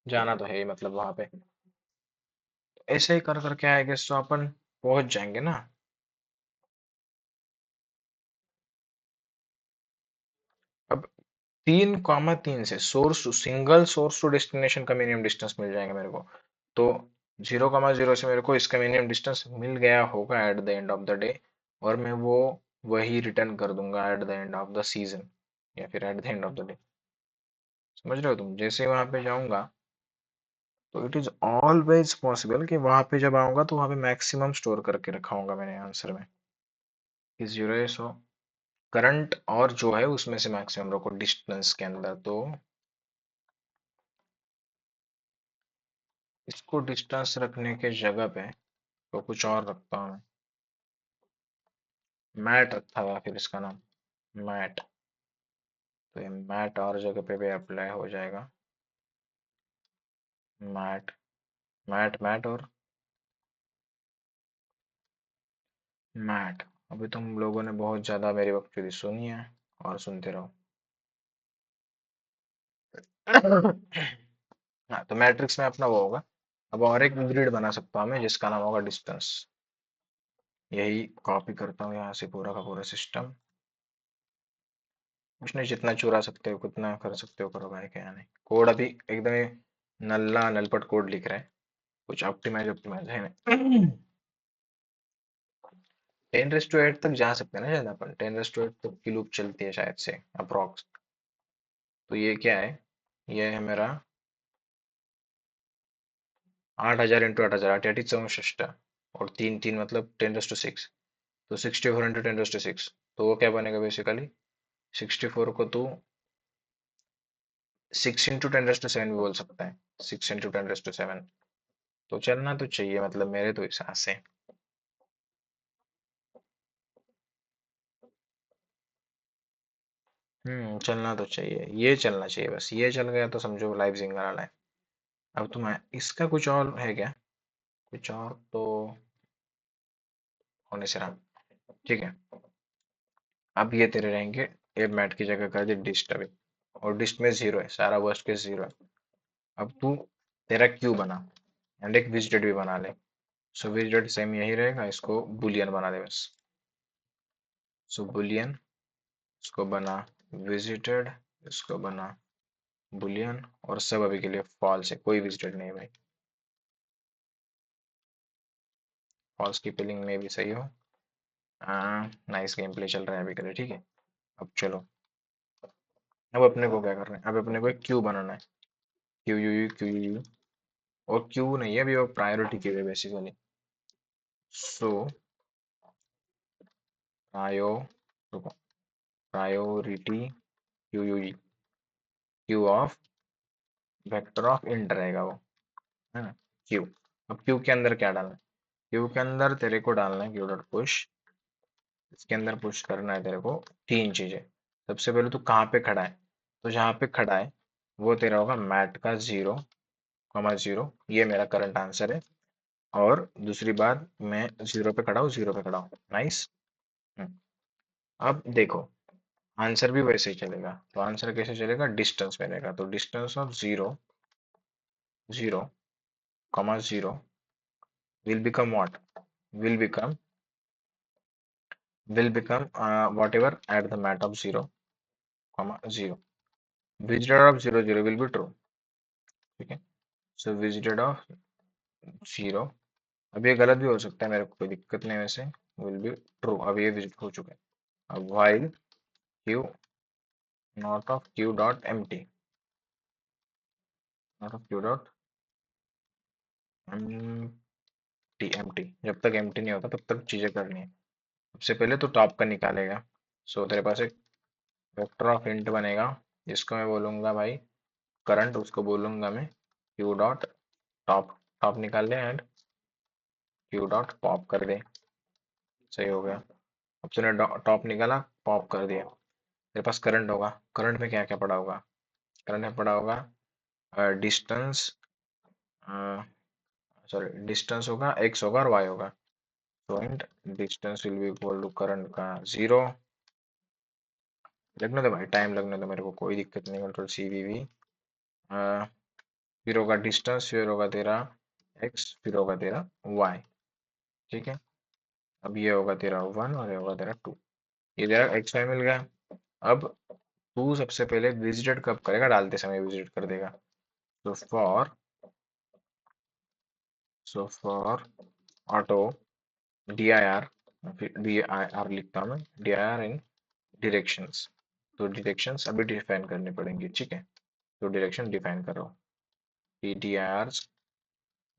जाना तो है ही मतलब वहां पे। ऐसे ही कर करके आएगा तो अपन पहुंच जाएंगे ना। अब 3, 3 से source to single source to destination का मिनिमम डिस्टेंस मिल जाएगा मेरे को। तो 0, 0 से मेरे को इसका मिनिमम डिस्टेंस मिल गया होगा eight the end of the day, और मैं वो वही रिटर्न कर दूंगा eight the end of the season, या फिर eight the end of the day. समझ रहे हो तुम, जैसे ही वहां पे जाऊंगा, तो इट इज ऑलवेज पॉसिबल कि वहां पे जब आऊंगा तो वहां पे मैक्सिमम स्टोर करके रखा होगा मैंने आंसर में, कि 0 करंट और जो है उसमें से मैक्सिमम रखो डिस्टेंस के अंदर। तो इसको डिस्टेंस रखने के जगह पे तो कुछ और रखता हूँ, मैट रखा हुआ फिर इसका नाम, मैट। तो ये मैट और जगह पे भी अप्लाई हो जाएगा, मैट, मैट, मैट और मैट। अभी तुम लोगों ने बहुत ज्यादा मेरी बकचोदी सुनी है, और सुनते रहो। हाँ, तो मैट्रिक्स में अपना वो होगा। अब और एक ग्रिड बना सकता हूँ मैं जिसका नाम होगा डिस्टेंस। यही कॉपी करता हूँ यहाँ से पूरा का पूरा सिस्टम। कुछ नहीं, जितना चुरा सकते हो कितना कर सकते हो करो भाई, क्या नहीं। कोड अभी एकदम ही नल्ला नलपट कोड लिख रहा है, कुछ ऑप्टिमाइज ऑप्टिमाइज है नहीं। 10⁻8 तक जा सकते हैं ना शायद अपन, 10⁻8 तक की लूप चलती है शायद से अप्रोक्स। तो ये क्या है, ये है मेरा 8000 × 8000, 8 8 64, और 3 3 मतलब 10⁻6, तो 64 × 10⁻6, तो वो क्या बनेगा बेसिकली, 64 को तो 6 × 10⁻7 भी बोल सकता है, 6 × 10⁻7। तो चलना तो चाहिए मतलब मेरे तो हिसाब से। चलना तो चाहिए, ये चलना चाहिए, बस ये चल गया तो समझो लाइव जिंगर वाला है। अब तुम इसका कुछ और है क्या, कुछ और तो होने से रहा। ठीक है, अब ये तेरे रहेंगे ये मैट की जगह कर दी डिस्ट अभी, और डिस्ट में जीरो है, सारा वर्स्ट केस जीरो है। अब तू तेरा क्यू बना एंड एक विजिटेड भी बना ले। सो विजिटेड सेम यही रहेगा, इसको बुलियन बना दे बस। सो बुलियन, इसको बना विजिटेड, इसको बना बुलियन, और सब अभी के लिए फॉल्स है, कोई विजिटेड नहीं है भाई। फॉल्स की पिलिंग में भी सही हो। नाइस गेम प्ले चल रहा है अभी के लिए, ठीक है। अब चलो, अब अपने को क्या करना है, अब अपने को एक क्यू बनाना है। Q U U Q U U, और क्यू नहीं है अभी, वो प्रायोरिटी क्यू है basically. So prio priority Q U U, queue of vector of int रहेगा वो, है ना, क्यू। अब क्यू के अंदर क्या डालना है, क्यू के अंदर तेरे को डालना है क्यू डॉट पुश। इसके अंदर पुश करना है तेरे को तीन चीजें। सबसे पहले तू कहाँ पे खड़ा है, तो जहाँ पे खड़ा है वो तेरा होगा मैट का 0,0, ये मेरा करंट आंसर है। और दूसरी बात, मैं जीरो पे खड़ा हूँ, जीरो पे खड़ा हूँ, नाइस। अब देखो, आंसर भी वैसे ही चलेगा, तो आंसर कैसे चलेगा, डिस्टेंस में रहेगा, तो distance of 0,0,0 will become what, will become whatever at the mat of 0,0, visited of 0,0 will be true, ठीक है। सो visited of 0, अब ये गलत भी हो सकता है, मेरे को कोई दिक्कत नहीं वैसे, विल बी ट्रू, अब ये विजिट हो चुका है। अब while q not of q dot empty, not of q dot empty, जब तक empty नहीं होता तब तक चीजें करनी है। सबसे पहले तो टॉप का निकालेगा। सो तेरे पास एक वेक्टर ऑफ इंट बनेगा, जिसको मैं बोलूंगा भाई करंट, उसको बोलूंगा मैं क्यू डॉट टॉप। टॉप निकाल ले एंड क्यू डॉट पॉप कर दे, सही हो गया। अब तूने टॉप निकाला, पॉप कर दिया, तेरे पास करंट होगा। करंट में क्या क्या पड़ा होगा, करंट में पड़ा होगा डिस्टेंस, सॉरी डिस्टेंस होगा, एक्स होगा और वाई होगा। तो and distance will be equal to current का 0, लगने दो भाई, टाइम लगने दो, मेरे को कोई दिक्कत नहीं, कंट्रोल सी वी वी। फिर होगा डिस्टेंस, फिर होगा तेरा एक्स, फिर होगा तेरा वाई, ठीक है। अब ये होगा तेरा 1 और ये होगा तेरा 2, ये तेरा एक्स वाई मिल गया। अब तू सबसे पहले विजिटेड कब करेगा, डालते समय विजिट कर देगा। तो for auto D I R, D I R लिखता हूँ मैं, D I R in directions. तो डिरेक्शंस अभी डिफाइन करनी पड़ेंगी, ठीक है। तो डायरेक्शन डिफाइन करो, D I R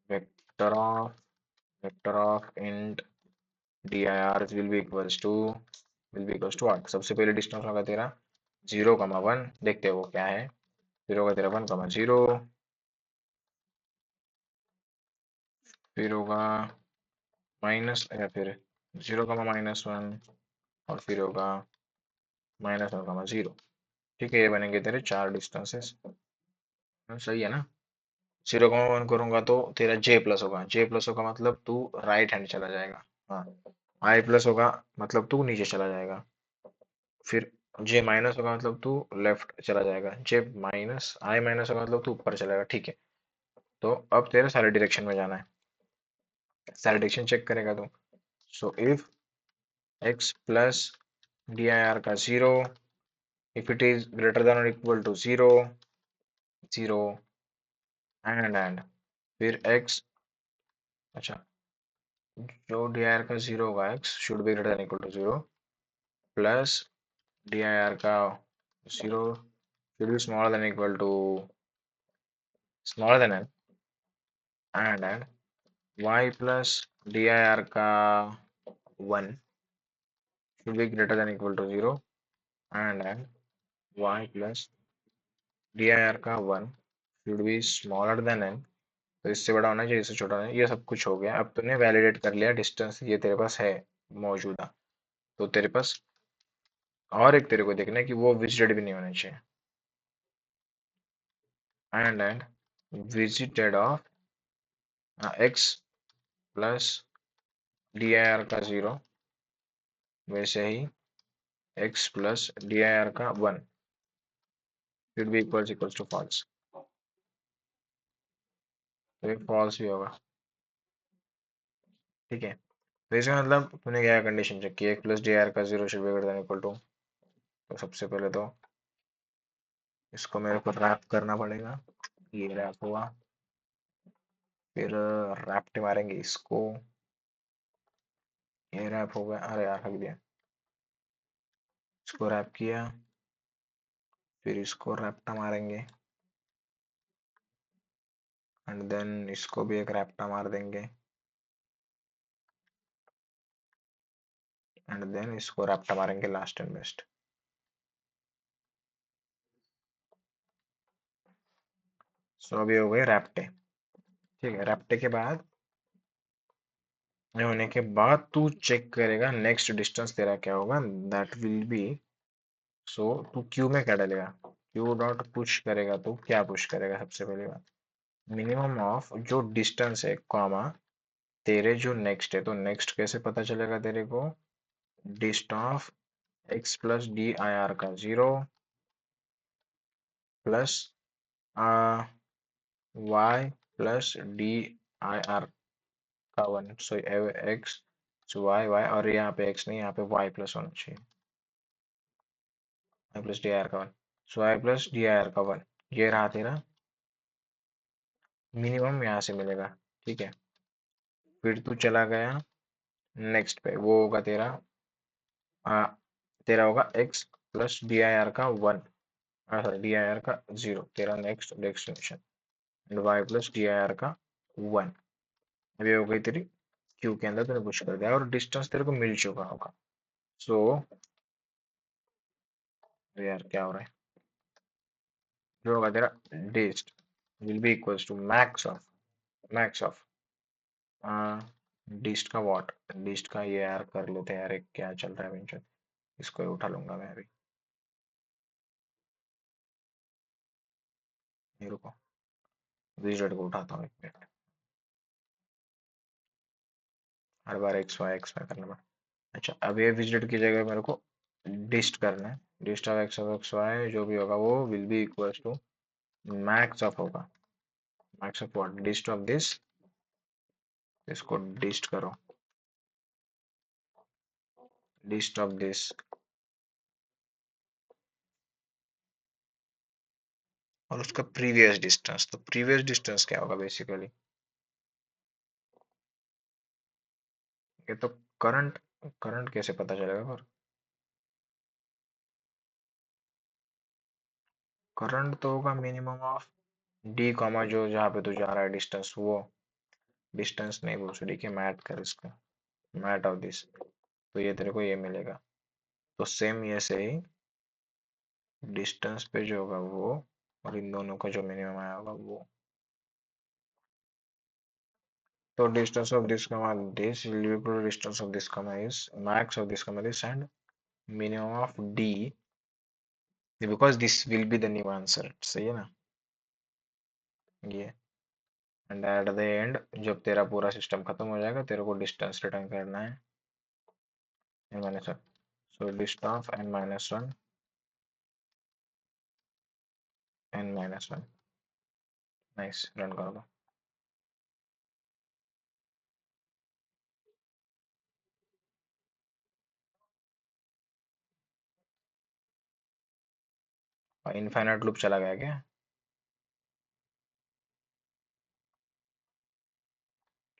vector of int dirs will be equals to what, सबसे पहले डिस्टेंस होगा तेरा 0,1, देखते हैं वो क्या है। फिर होगा तेरा 1,0, फिर होगा माइनस, या फिर 0,-1, और फिर होगा -1,0, ठीक है। ये बनेंगे तेरे चार डिस्टेंसेस, सही है ना। 0,1 करूंगा तो तेरा जे प्लस होगा, जे प्लस होगा मतलब तू राइट हैंड चला जाएगा, हाँ। आई प्लस होगा मतलब तू नीचे चला जाएगा। फिर जे माइनस होगा मतलब तू लेफ्ट चला जाएगा, जे माइनस आई माइनस होगा मतलब तू ऊपर चलेगा, ठीक है। तो अब तेरे सारे डायरेक्शन में जाना है, सारे डायरेक्शन चेक करेगा तू। So if X plus D I R का 0, if it is greater than और इक्वल टू 0, 0 एंड फिर एक्स, अच्छा, जो डी आई आर का 0 होगा, X should be greater than equal to 0, plus D I R का 0 should be smaller than equal to smaller than n, and y plus dir का 1 should be greater than equal to 0, and y plus dir का 1 should be smaller than n, तो इससे बड़ा होना चाहिए, इससे छोटा होना चाहिए। ये सब कुछ हो गया, अब तूने वैलिडेट कर लिया डिस्टेंस, ये तेरे पास है मौजूदा। तो तेरे पास और एक तेरे को देखना है कि वो विजिटेड भी नहीं होना चाहिए, and visited of X plus D I R का 0, वैसे ही x प्लस dir का 1 should be equals to false। तो ये false भी होगा। ठीक है, तो इसका मतलब तूने क्या कंडीशन चेक की, x प्लस dir का 0 should be greater than equal to. तो सबसे पहले तो इसको मेरे को रैप करना पड़ेगा, ये रैप हुआ, फिर रैप्ट मारेंगे इसको, ये रैप हो गया, अरे यार हक दिया, इसको रैप किया, फिर इसको रैप्टा मारेंगे, एंड देन इसको भी एक रैप्टा मार देंगे, एंड देन इसको रैप्टा मारेंगे लास्ट एंड बेस्ट। सो अभी हो गए रैप्टे। ठीक है, रैप्टे के बाद, ये होने के बाद तू चेक करेगा नेक्स्ट डिस्टेंस तेरा क्या होगा, दैट विल बी, सो तू क्यू में क्या डालेगा, क्यू डॉट पुश करेगा, तो क्या पुश करेगा सबसे पहले बात, मिनिमम ऑफ जो डिस्टेंस है कॉमा तेरे जो नेक्स्ट है, तो नेक्स्ट कैसे पता चलेगा तेरे को, dist of X plus D I R का 0 plus Y plus D I R का 1, so X, so Y Y, और यहाँ पे एक्स नहीं, यहाँ पे वाई प्लस होना चाहिए, Y plus D I R का 1, so Y plus D I R का 1, ये रहा तेरा मिनिमम, यहाँ से मिलेगा। ठीक है, फिर तू चला गया नेक्स्ट पे, वो होगा तेरा आ, तेरा होगा x plus D I R का 1, सॉरी डी आई आर का 0, तेरा next destination, and y plus D I R का 1, अभी हो गई तेरी क्यू के अंदर, तूने पुश कर दिया और डिस्टेंस तेरे को मिल चुका होगा। सो यार क्या हो रहा है, जो होगा तेरा dist will be equals to max of dist का वॉट, डिस्ट का ये यार कर लेते हैं यार, एक क्या चल रहा है मेंशन, इसको ही उठा लूंगा मैं अभी, ये रुको, विजेट को उठाता हूँ एक मिनट, हर बार एक्स वाई करना पड़ा। अच्छा, अब ये विजिट की जगह मेरे को डिस्ट करना है, डिस्ट ऑफ एक्स वाई जो भी होगा वो will be equal to max of होगा, max of what, dist of this, इसको डिस्ट करो, डिस्ट ऑफ दिस, और उसका प्रीवियस डिस्टेंस, तो प्रीवियस डिस्टेंस क्या होगा बेसिकली, ये तो करंट, करंट कैसे पता चलेगा, पर करंट तो होगा मिनिमम ऑफ डी कॉमा जो जहाँ पे तू जा रहा है डिस्टेंस, वो डिस्टेंस नहीं बोल, डी के मैट कर इसका, मैट ऑफ दिस, तो ये तेरे को ये मिलेगा। तो सेम ये से ही डिस्टेंस पे जो होगा वो, और इन दोनों का जो मिनिमम आया होगा वो, तो distance of this comma this will be equal to distance of this comma is max of this comma this and minimum of d, because this will be the new answer, सही है ना ये, एंड एट द एंड जब तेरा पूरा सिस्टम खत्म हो जाएगा तेरे को डिस्टेंस रिटर्न करना है n-1, so dist of n-1 n-1, nice, run कर दो। इनफाइनाइट लूप चला गया क्या,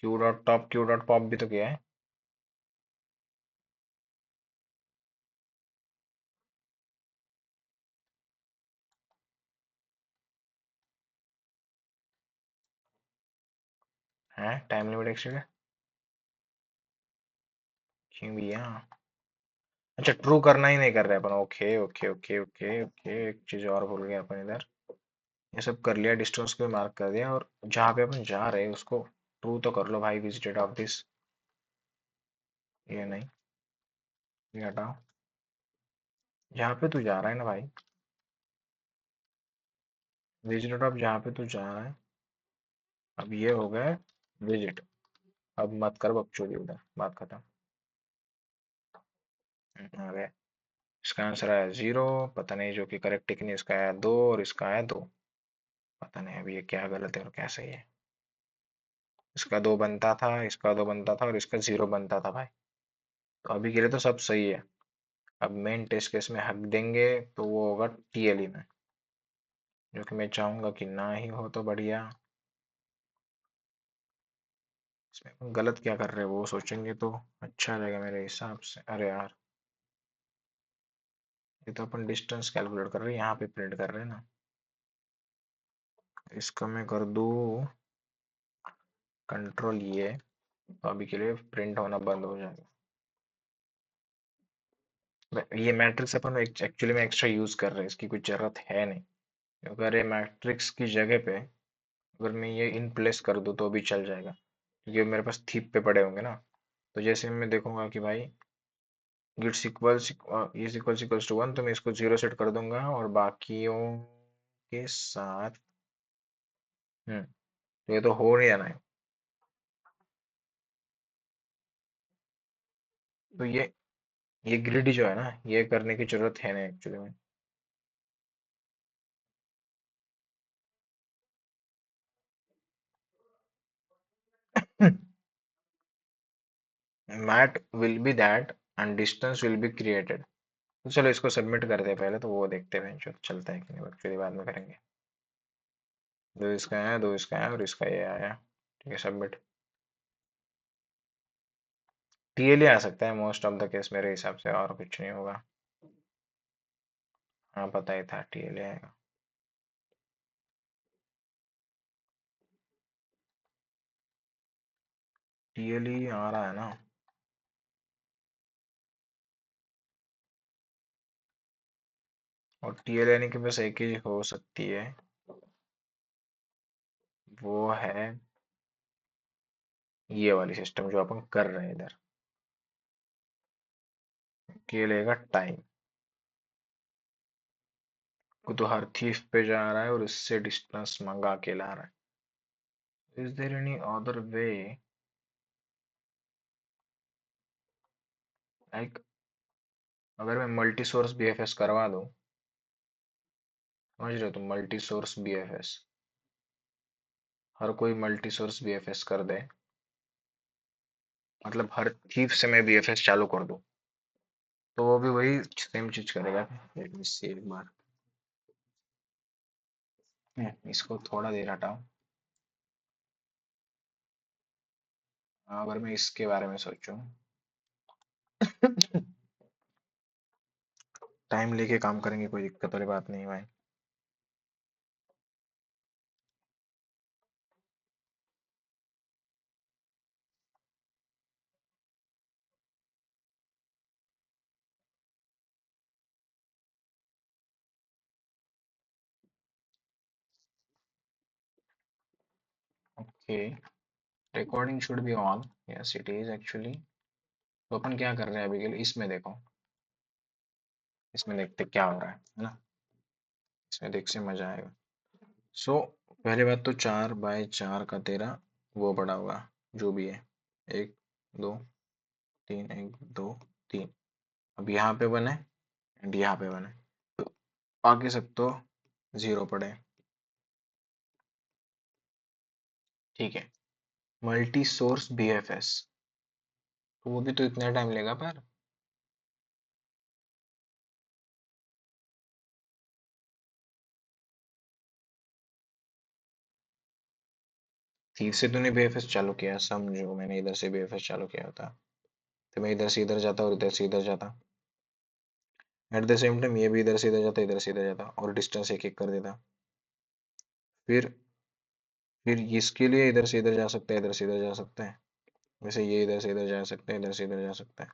Q dot top Q dot pop भी तो किया है, हैं टाइम लिमिट एक्सटेंड क्यों भैया, अच्छा ट्रू करना ही नहीं कर रहे अपन, okay okay okay okay okay, एक चीज और भूल गए अपन इधर, ये सब कर लिया, डिस्टेंस को मार्क कर दिया, और जहाँ पे अपन जा रहे हैं उसको ट्रू तो कर लो भाई, विजिटेड ऑफ दिस, ये नहीं, ये हटाओ, जहाँ पे तू जा रहा है ना भाई, विजिटेड ऑफ जहाँ पे तू जा रहा है, अब ये हो गया विजिट, अब मत कर बकचोदी उधर, बात खत्म। आ गया, इसका आंसर आया 0, पता नहीं जो कि करेक्ट है कि नहीं। इसका आया 2 और इसका आया 2। पता नहीं अभी ये क्या गलत है और क्या सही है। इसका 2 बनता था, इसका 2 बनता था और इसका 0 बनता था भाई। तो अभी के लिए तो सब सही है। अब मेन टेस्ट केस में हक देंगे तो वो होगा टीएलई में, जो कि मैं चाहूंगा कि ना ही हो तो बढ़िया। इसमें अपन गलत क्या कर रहे हैं वो सोचेंगे तो अच्छा रहेगा मेरे हिसाब से। अरे यार, ये तो अपन डिस्टेंस कैलकुलेट कर रहे हैं, यहाँ पे प्रिंट कर रहे हैं ना। इसका मैं कर दूँ कंट्रोल ये, तो अभी के लिए प्रिंट होना बंद हो जाएगा। ये मैट्रिक्स अपन एक्चुअली में एक्स्ट्रा यूज कर रहे हैं, इसकी कोई जरूरत है नहीं। क्योंकि अरे मैट्रिक्स की जगह पे अगर मैं ये इन प्लेस कर दूँ तो भी चल जाएगा, क्योंकि मेरे पास थीप पे पड़े होंगे ना। तो जैसे मैं देखूंगा कि भाई गिट्स equals is equals equals to 1, तो मैं इसको 0 सेट कर दूंगा और बाकियों के साथ तो ये तो हो नहीं जाना है। तो ये ग्रिड जो है ना, ये करने की जरूरत है नहीं एक्चुअली में। Mat will be that and distance will be created. तो चलो इसको सबमिट करते हैं पहले, तो वो देखते हैं जो चलता है कि नहीं, एक्चुअली बाद में करेंगे। दो इसका आया, दो इसका आया और इसका ये आया। ठीक है, सबमिट। टीएलई आ सकता है मोस्ट ऑफ द केस मेरे हिसाब से, और कुछ नहीं होगा। हाँ पता ही था टीएलई आएगा। टीएलई आ रहा है ना। और टीएलई यानी कि बस एक ही हो सकती है, वो है ये वाली सिस्टम जो अपन कर रहे हैं इधर। ये लेगा टाइम को, तो हर थीफ पे जा रहा है और इससे डिस्टेंस मंगा के ला रहा है। Is there any other way, like अगर मैं मल्टी सोर्स बीएफएस करवा दूं, समझ रहे हो, तो मल्टी सोर्स बीएफएस, हर कोई मल्टी सोर्स बीएफएस कर दे, मतलब हर थीफ से मैं बीएफएस चालू कर दूं, तो वो भी वही सेम चीज करेगा। लेट मी सी एक बार। इसको थोड़ा देर हटाओ। अगर मैं इसके बारे में सोचूं टाइम लेके काम करेंगे, कोई दिक्कत वाली बात नहीं है भाई। Okay, recording should be on, yes it is actually. तो अपन क्या कर रहे हैं अभी के लिए, इसमें देखो, इसमें देखते क्या हो रहा है ना। इसमें देख से मजा आएगा। सो पहली बात तो 4 बाय 4 का तेरा वो बड़ा होगा, जो भी है, 1 2 3, 1 2 3। अब यहाँ पे बने एंड यहाँ पे बने, तो बाकी सब तो 0 पड़े। ठीक है, मल्टी सोर्स बीएफएस, तो वो भी तो इतना टाइम लेगा पर। फिर से तूने बीएफएस चालू किया, समझो मैंने इधर से बीएफएस चालू किया होता, तो मैं इधर से इधर जाता और इधर से इधर जाता। एट द सेम टाइम ये भी इधर से इधर जाता, इधर से इधर जाता और डिस्टेंस एक एक कर देता। फिर फिर इसके लिए इधर से इधर जा सकता है, इधर से इधर जा सकता है। वैसे ये इधर से इधर जा सकता है, इधर से इधर जा सकता है।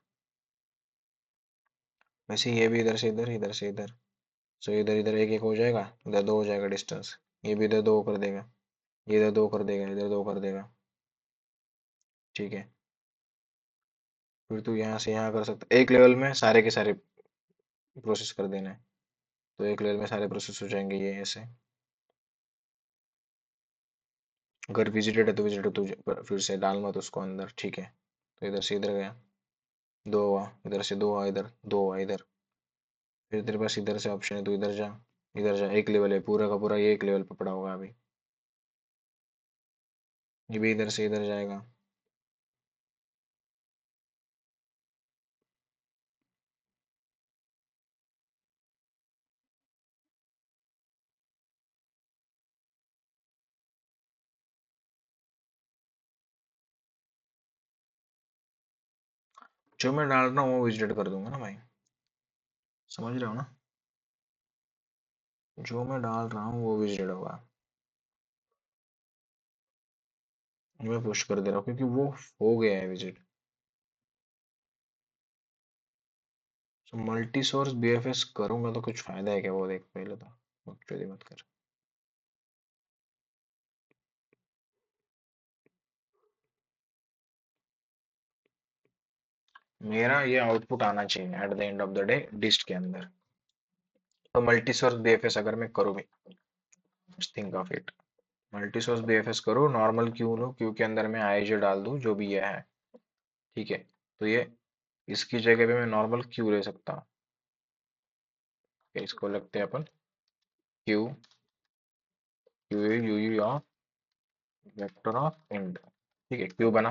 वैसे ये भी इधर से इधर, इधर से इधर। सो इधर इधर एक एक हो जाएगा, इधर दो हो जाएगा डिस्टेंस। ये भी इधर दो कर देगा, ये इधर दो कर देगा, इधर दो कर देगा। ठीक है, फिर तू यहाँ से यहाँ कर सकता, एक लेवल में सारे के सारे प्रोसेस कर देना है। तो एक लेवल में सारे प्रोसेस हो जाएंगे ये ऐसे। अगर विजिटेड है तो विजिटेड, तो फिर से डाल मत उसको अंदर। ठीक है, तो इधर से इधर गया, दो हुआ, इधर से दो हुआ, इधर दो हुआ, इधर फिर तेरे पास इधर से ऑप्शन है, तो इधर जा, इधर जा, एक लेवल है पूरा का पूरा, ये एक लेवल पे पड़ा होगा अभी, ये भी इधर से इधर जाएगा। जो मैं डाल रहा हूँ वो विजिट कर दूंगा ना भाई, समझ रहे हो ना? जो मैं डाल रहा हूँ वो विजिट होगा, मैं पुश कर दे रहा हूँ क्योंकि वो हो गया है विजिट। तो मल्टी सोर्स बीएफएस करूंगा तो कुछ फायदा है क्या, वो देख पहले तो, बकचोदी मत कर। मेरा ये आउटपुट आना चाहिए at the end of the day dist के अंदर। तो मल्टी सोर्स बीएफएस अगर मैं करूँ भी, think of it, multi source BFS करूँ, नॉर्मल क्यू लो, क्यू के अंदर मैं आईजे डाल दूँ जो भी ये है, ठीक है? तो ये इसकी जगह पे मैं नॉर्मल क्यू ले सकता हूँ। इसको लगते हैं अपन queue, Q U U of vector of int, ठीक है? क्यू बना।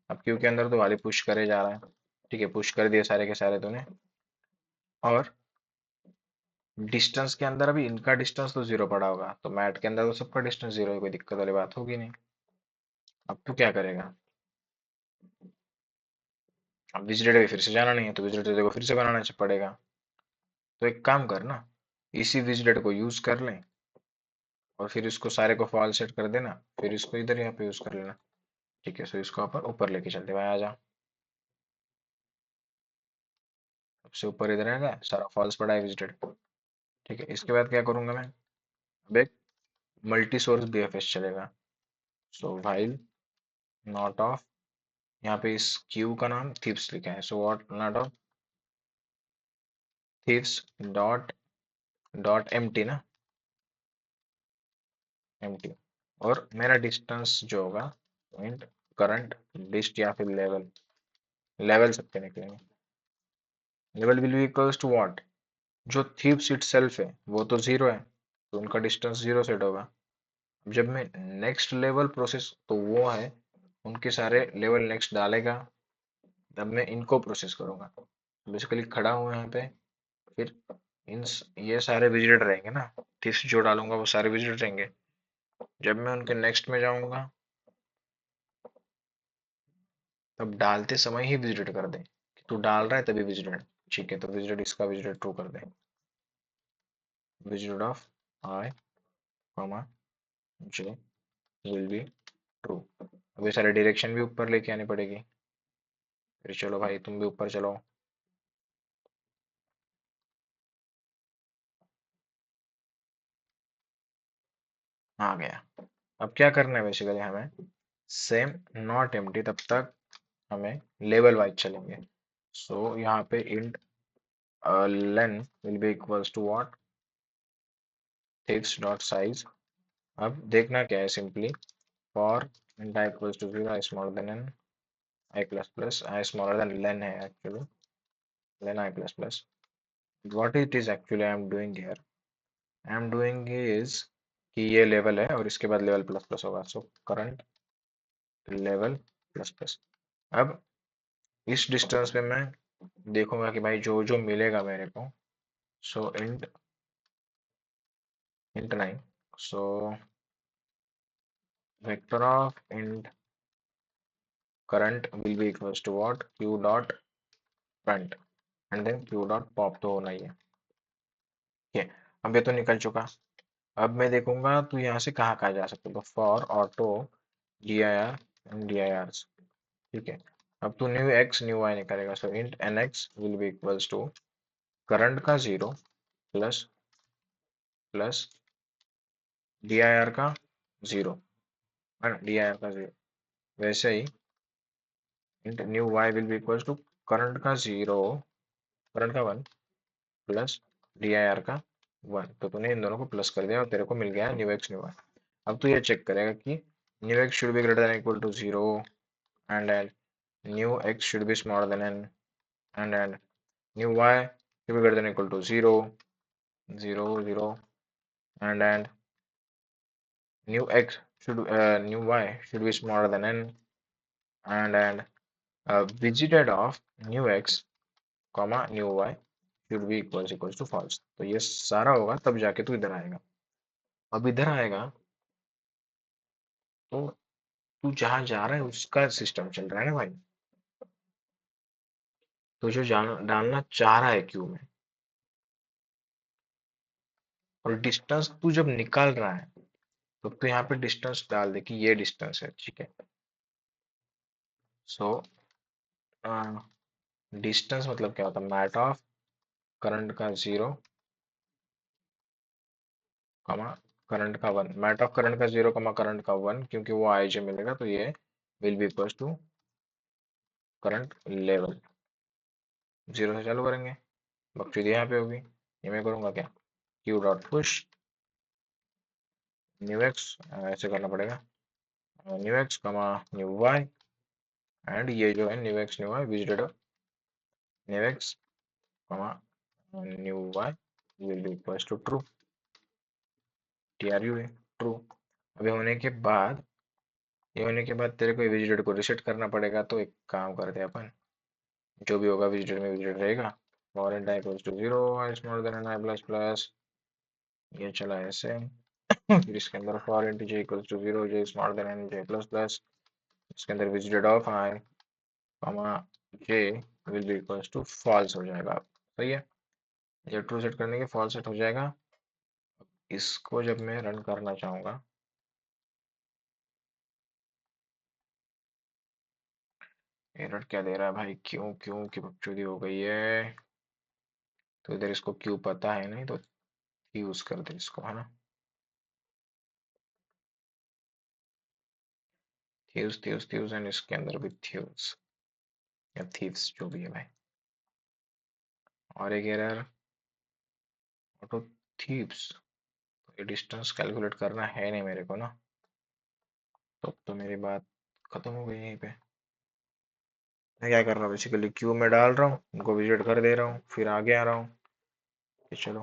अब क्यू के अंदर तो वाली पुश करे जा रहा है, ठीक है? पुश कर दिए सारे के सारे तूने। और डिस्टेंस के अंदर अभी इनका डिस्टेंस तो जीरो पड़ा होगा, तो मैट के अंदर तो सबका डिस्टेंस जीरो है, कोई दिक्कत वाली बात होगी नहीं। अब तू क्या करेगा? अब विजिटेड भी फिर से जाना नहीं है, तो विजिटेड को फिर से बनाना पड़ेगा। तो एक काम कर ना, इसी विजिटेड को यूज कर लें और फिर इसको सारे को फॉल सेट कर देना, फिर इसको इधर यहाँ पे यूज कर लेना, ठीक है? सो इसको अपन ऊपर लेके चलते, भाई आ जा। सबसे ऊपर इधर आएगा, सारा फॉल्स पड़ा है विजिटेड, ठीक है? इसके बाद क्या करूंगा मैं? अब एक मल्टी सोर्स बीएफएस चलेगा। सो व्हाइल नॉट ऑफ, यहाँ पे इस क्यू का नाम थीव्स लिखा है, so what not of thieves dot dot empty ना, एम्प्टी। और मेरा डिस्टेंस जो होगा पॉइंट करंट डिस्ट या फिर लेवल, लेवल सबके निकलेंगे। Level will be equals to what, जो थीव्स इटसेल्फ है वो तो जीरो है, तो उनका डिस्टेंस जीरो सेट होगा। अब जब मैं नेक्स्ट लेवल प्रोसेस, तो वो है उनके सारे लेवल नेक्स्ट डालेगा, तब मैं इनको प्रोसेस करूंगा। बेसिकली खड़ा हूँ यहाँ पे, फिर इन ये सारे विजिटेड रहेंगे ना, थीव्स जो डालूंगा वो सारे विजिटेड रहेंगे। जब मैं उनके नेक्स्ट में जाऊंगा, तब डालते समय ही विजिट कर दे, कि तू डाल रहा है तभी विजिटेड, ठीक है? तो विजिटेड, इसका विजिटेड ट्रू कर दे, visited of I comma J will be true. अब ये सारे डायरेक्शन भी ऊपर लेके आनी पड़ेगी। फिर चलो भाई तुम भी ऊपर चलो, आ गया। अब क्या करना है बेसिकली हमें, सेम नॉट एम्प्टी तब तक हमें लेवल वाइज चलेंगे। सो यहाँ पे int len will be equals to what, थिक्स डॉट साइज। अब देखना क्या है, simply for int I equals to 0, I smaller than N, I plus plus, I smaller than len है actually, len I plus plus. What it is actually I am doing here, I am doing is कि ये लेवल है और इसके बाद लेवल प्लस प्लस होगा, so current level plus plus. अब इस डिस्टेंस पे मैं देखूंगा कि भाई जो जो मिलेगा मेरे को, so int int 9, so vector of int current will be equals to what, Q dot front and then Q dot pop, तो होना ही है, ठीक है? अब ये तो निकल चुका। अब मैं देखूंगा तो यहाँ से कहाँ कहाँ जा सकते हो, तो for auto D I R and D I R, ठीक है? अब तू न्यू एक्स न्यू वाई निकालेगा, so int N X will be equals to current का zero plus plus D I R का जीरो, है ना? डी आई आर का जीरो। वैसे ही int new Y will be equals to current का जीरो, करंट का one plus D I R का वन। तो तूने इन दोनों को प्लस कर दिया और तेरे को मिल गया न्यू एक्स न्यू वाई। अब तू ये चेक करेगा कि new X should be greater than equal to zero and new x should be smaller than n and new y to be greater than or equal to 0, 0, 0, and new x should new y should be smaller than n, and visited of new x comma new y should be equals to false। तो ये सारा होगा तब जाके तू इधर आएगा। अब इधर आएगा तो तू जहां जा रहा है उसका सिस्टम चल रहा है ना भाई। तो जो डालना चाह रहा है क्यू में, और डिस्टेंस तू जब निकाल रहा है तो तू यहाँ पे डिस्टेंस डाल दे कि ये डिस्टेंस है, ठीक है। सो डिस्टेंस मतलब क्या होता है, मैट ऑफ करंट का 0 कमा करंट का 1, मैट ऑफ करंट का 0 कमा करंट का 1, क्योंकि वो आई जो मिलेगा तो ये will be equal to current level. 0 से चालू करेंगे, बकचोदी यहाँ पे होगी। ये मैं करूंगा क्या, Q dot push new X, ऐसे करना पड़ेगा, new X comma new Y, and ये जो है new X new Y visited new X comma new Y will be equal to true, T R U है ट्रू। अभी होने के बाद तेरे को विजिटेड को रिसेट करना पड़ेगा। तो एक काम करते हैं अपन, जो भी होगा विजिटेड में विजिटेड रहेगा। For N time equals to 0, I smaller than N I plus plus, ये चला ऐसे। फिर इसके अंदर for into J equals to 0, J smaller than N J plus plus, इसके अंदर visited of I comma J will be equals to false हो जाएगा। सही है, ये ट्रू सेट करने के फॉल्स सेट हो जाएगा। इसको जब मैं रन करना चाहूंगा, एरर क्या दे रहा है भाई, क्यों क्यों की बकचोदी हो गई है। तो इधर इसको क्यों पता है नहीं, तो यूज कर दे इसको, है ना। थ्यूज थ्यूज थ्यूज एंड इसके अंदर भी थ्यूज या थीव्स जो भी है भाई। और एक एरर ऑटो थीव्स। ये डिस्टेंस कैलकुलेट करना है नहीं मेरे को ना, तो मेरी बात खत्म हो गई यहीं पे। मैं क्या कर रहा हूँ, बेसिकली क्यू में डाल रहा हूँ, उनको विजिट कर दे रहा हूँ, फिर आगे आ रहा हूँ कि चलो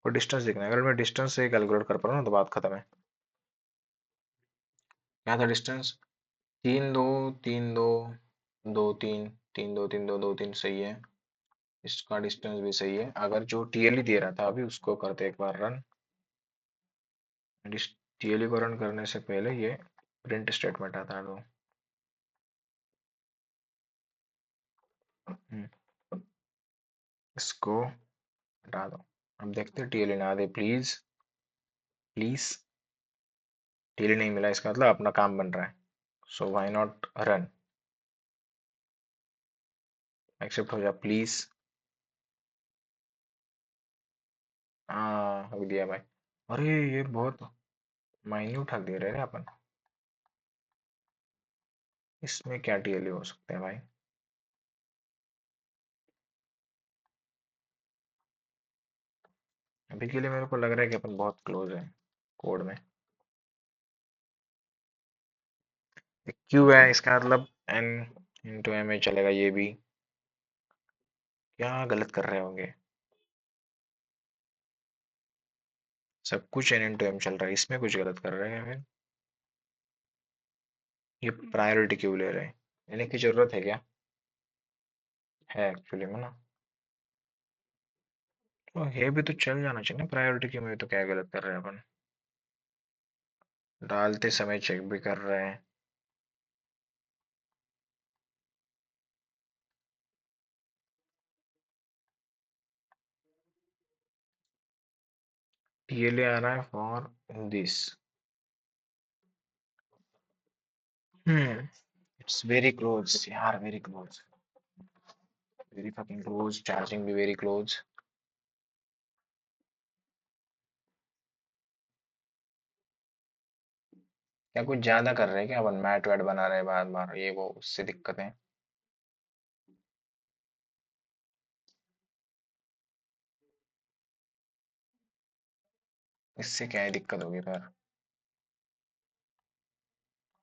वो डिस्टेंस देखना है। अगर मैं डिस्टेंस से कैलकुलेट कर पा रहा हूँ तो बात खत्म है। क्या था डिस्टेंस, 3 2 3 2 2 3, 3 2 3 2 2 3 सही है। इसका डिस्टेंस भी सही है। अगर जो टीएलई दे रहा था अभी उसको करते एक बार रन। टीएलई को रन करने से पहले ये प्रिंट स्टेटमेंट आता है तो इसको हटा दो। अब देखते हैं टीएलई ना दे, प्लीज प्लीज। टीएलई नहीं मिला इसका मतलब अपना काम बन रहा है। So why not run, accept हो जा प्लीज। हाँ हो दिया भाई। अरे ये बहुत माइन्यूट हक दे रहे हैं अपन। इसमें क्या टीएलई हो सकते हैं भाई। अभी के लिए मेरे को लग रहा है कि अपन बहुत क्लोज है कोड में। क्यू है इसका मतलब एन इंटू एम ए चलेगा ये भी। क्या गलत कर रहे होंगे, सब कुछ एन इंटू एम चल रहा है, इसमें कुछ गलत कर रहे हैं फिर। ये प्रायोरिटी क्यों ले रहे हैं, लेने की जरूरत है क्या, है एक्चुअली में ना। तो ये भी तो चल जाना चाहिए ना प्रायोरिटी क्यों में, तो क्या गलत कर रहे हैं अपन, डालते समय चेक भी कर रहे हैं। ये ले आ रहा है for this. Hmm, it's very close यार, very close, very fucking close, charging भी वेरी क्लोज। क्या कुछ ज्यादा कर रहे हैं क्या अपन, मैट वैट बना रहे हैं बार बार, ये वो उससे दिक्कत है। इससे क्या है दिक्कत होगी फिर,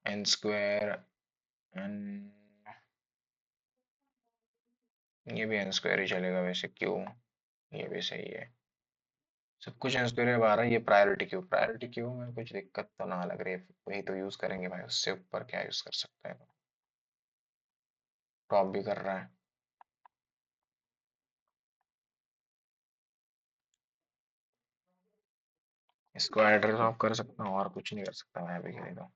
एन स्क्वायर एन ये भी एन स्क्वायर ही चलेगा वैसे, क्यों, ये भी सही है। सब कुछ एन स्क्वायर आ रहा है। ये प्रायोरिटी क्यू में कुछ दिक्कत तो ना लग रही है, वही तो यूज करेंगे भाई, उससे ऊपर क्या यूज कर सकते हैं। टॉप भी कर रहा है। इसको एड्रेस ऑफ कर सकता हूँ, और कुछ नहीं कर सकता मैं अभी के लिए तो।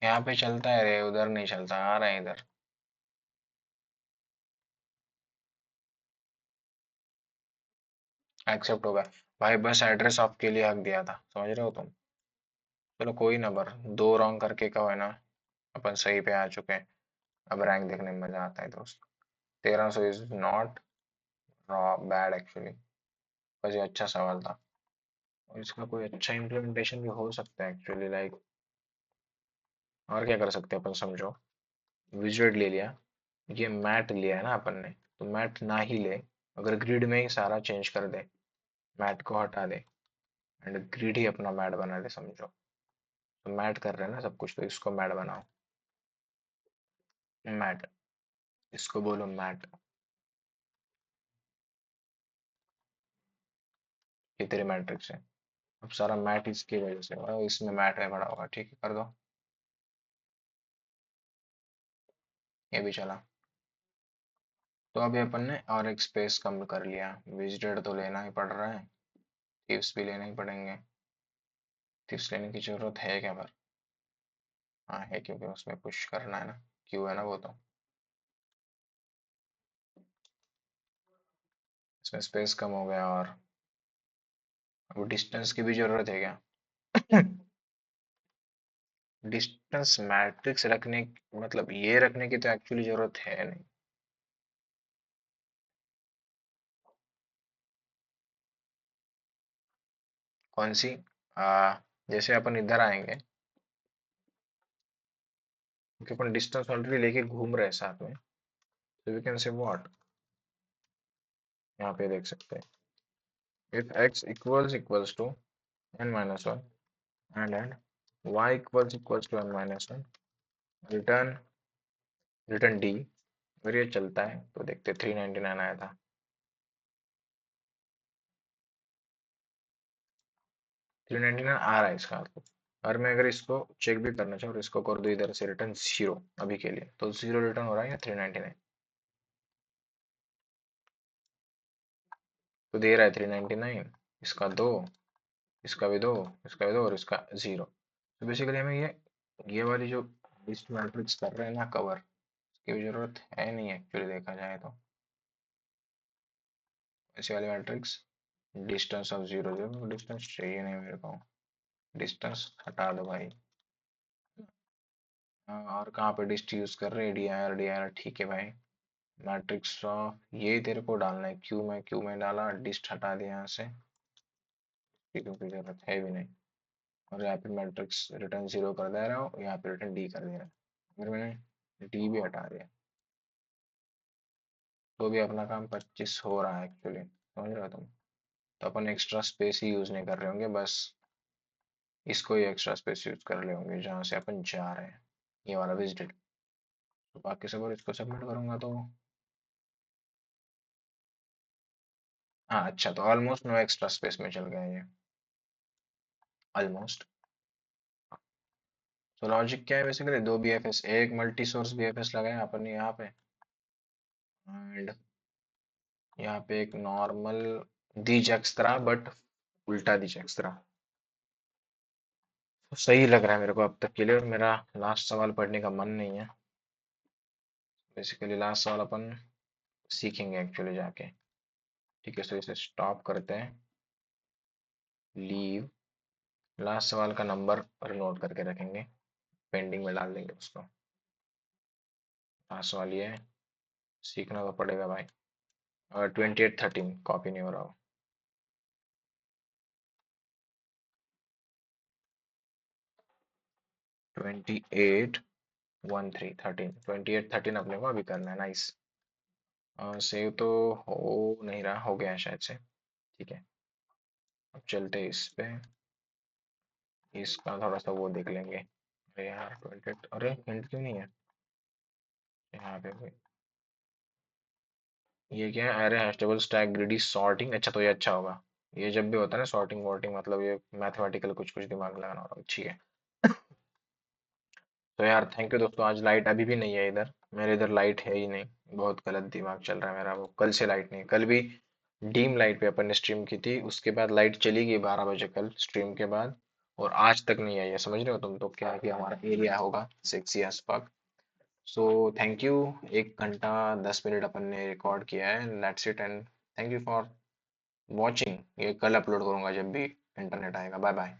यहाँ पे चलता है रे, उधर नहीं चलता, आ रहा है इधर। एक्सेप्ट होगा। भाई बस एड्रेस ऑफ के लिए हक दिया था, समझ रहे हो तुम। चलो कोई ना, बर दो रॉन्ग करके का है ना, अपन सही पे आ चुके हैं। अब रैंक देखने में मजा आता है दोस्त। 1300 इज नॉट बैड एक्चुअली। बस ये अच्छा सवाल था, और इसका कोई अच्छा इम्प्लीमेंटेशन भी हो सकता है एक्चुअली, लाइक और क्या कर सकते हैं अपन, समझो। विजुअल ले लिया, ये मैट लिया है ना अपन ने, तो मैट ना ही ले, अगर ग्रिड में ही सारा चेंज कर दे, मैट को हटा दे एंड ग्रिड ही अपना मैट बना दे, समझो। तो मैट कर रहे हैं ना सब कुछ, तो इसको मैट बनाओ। मैट, इसको बोलो मैट। ये तेरी मैट्रिक्स है। अब सारा मैट इसकी वजह से हो रहा है, इसमें मैट है बड़ा होगा, ठीक है कर दो। ये भी चला। तो अभी अपन ने और एक स्पेस कम कर लिया। विजिटेड तो लेना ही पड़ रहा है, थीव्स भी लेना ही पड़ेंगे। थीव्स लेने की जरूरत है क्या पर? हाँ है, क्योंकि उसमें पुश करना है ना, क्यू है ना वो तो। इसमें स्पेस कम हो गया, और अब डिस्टेंस की भी जरूरत है क्या? डिस्टेंस मैट्रिक्स रखने, मतलब ये रखने की तो एक्चुअली जरूरत है नहीं। कौन सी? जैसे अपन इधर आएंगे, क्योंकि अपन डिस्टेंस ऑलरेडी लेके घूम रहे हैं साथ में, तो वी कैन से व्हाट, यहाँ पे देख सकते हैं, if x equals to n minus 1 and y equals to n minus 1, return return d। अगर ये चलता है तो देखते, 399 आया था। 399 आ रहा है इसका मतलब। और मैं अगर इसको चेक भी करना चाहूँ और इसको कर दूँ इधर से रिटर्न जीरो अभी के लिए, तो जीरो रिटर्न हो रहा है या 399? तो दे रहा है 399, इसका दो, इसका भी दो, इसका भी दो, और इसका जीरो। तो बेसिकली हमें ये वाली जो लिस्ट मैट्रिक्स कर रहे हैं ना कवर, इसकी भी जरूरत है नहीं एक्चुअली देखा जाए तो। ऐसी वाली matrix, distance of zero zero, distance चाहिए नहीं मेरे को, डिस्टेंस हटा दो भाई। हाँ, और कहाँ पे डिस्ट यूज कर रहे हैं, डी आई आर ठीक है भाई। मैट्रिक्स ऑफ ये तेरे को डालना है, क्यू में डाला, डिस्ट हटा दिया यहाँ से, क्यों की जरूरत है भी नहीं। और यहाँ पे मैट्रिक्स रिटर्न जीरो कर दे रहा हूँ, यहाँ पे रिटर्न डी कर दे रहा हूँ। अगर मैंने डी भी हटा दिया, तो भी अपना काम 25 हो रहा है एक्चुअली, समझ रहे हो तुम। तो अपन एक्स्ट्रा स्पेस ही यूज नहीं कर रहे होंगे, बस इसको ही एक्स्ट्रा स्पेस यूज कर रहे होंगे जहाँ से अपन जा रहे हैं, ये वाला विजिटेड। तो बाकी सब और इसको सबमिट करूंगा तो हाँ अच्छा, तो ऑलमोस्ट नो एक्स्ट्रा स्पेस में चल गया ये, ऑलमोस्ट। तो लॉजिक क्या है बेसिकली, दो बीएफएस, एक मल्टी सोर्स बीएफएस लगाया अपन ने यहाँ पे, एंड यहाँ पे एक नॉर्मल दीजक्स्त्रा, बट उल्टा दीजक्स्त्रा। तो सही लग रहा है मेरे को अब तक के लिए, और मेरा लास्ट सवाल पढ़ने का मन नहीं है। बेसिकली लास्ट सवाल अपन सीखेंगे एक्चुअली जाके। ठीक है, तो इसे स्टॉप करते हैं, लीव। लास्ट सवाल का नंबर नोट करके रखेंगे, पेंडिंग में डाल देंगे उसको। लास्ट सवाल ये है, सीखना तो पड़ेगा भाई। और 2813 कॉपी नहीं हो रहा हो। 2813 अपने को अभी करना है, नाइस। सेव तो हो नहीं रहा, हो गया है शायद से। ठीक है, अब चलते हैं इस पे। इसका थोड़ा सा वो देख लेंगे। अरे यार 28, अरे हिंट क्यों नहीं है यहाँ पे कोई। ये क्या है, अरे hash table stack greedy sorting, अच्छा तो ये अच्छा होगा। ये जब भी होता है ना सॉर्टिंग वॉर्टिंग, मतलब ये मैथमेटिकल कुछ कुछ दिमाग लगाना होगा, ठीक है। तो यार थैंक यू दोस्तों, आज लाइट अभी भी नहीं है इधर, मेरे इधर लाइट है ही नहीं। बहुत गलत दिमाग चल रहा है मेरा, वो कल से लाइट नहीं, कल भी डीम लाइट पे अपन ने स्ट्रीम की थी, उसके बाद लाइट चली गई 12 बजे कल स्ट्रीम के बाद, और आज तक नहीं आई है, समझ रहे हो तुम तो क्या कि हमारा एरिया होगा sexy as fuck. So thank you, 1 घंटा 10 मिनट अपन ने रिकॉर्ड किया है, let's it, and thank you for watching. ये कल अपलोड करूंगा जब भी इंटरनेट आएगा। Bye bye.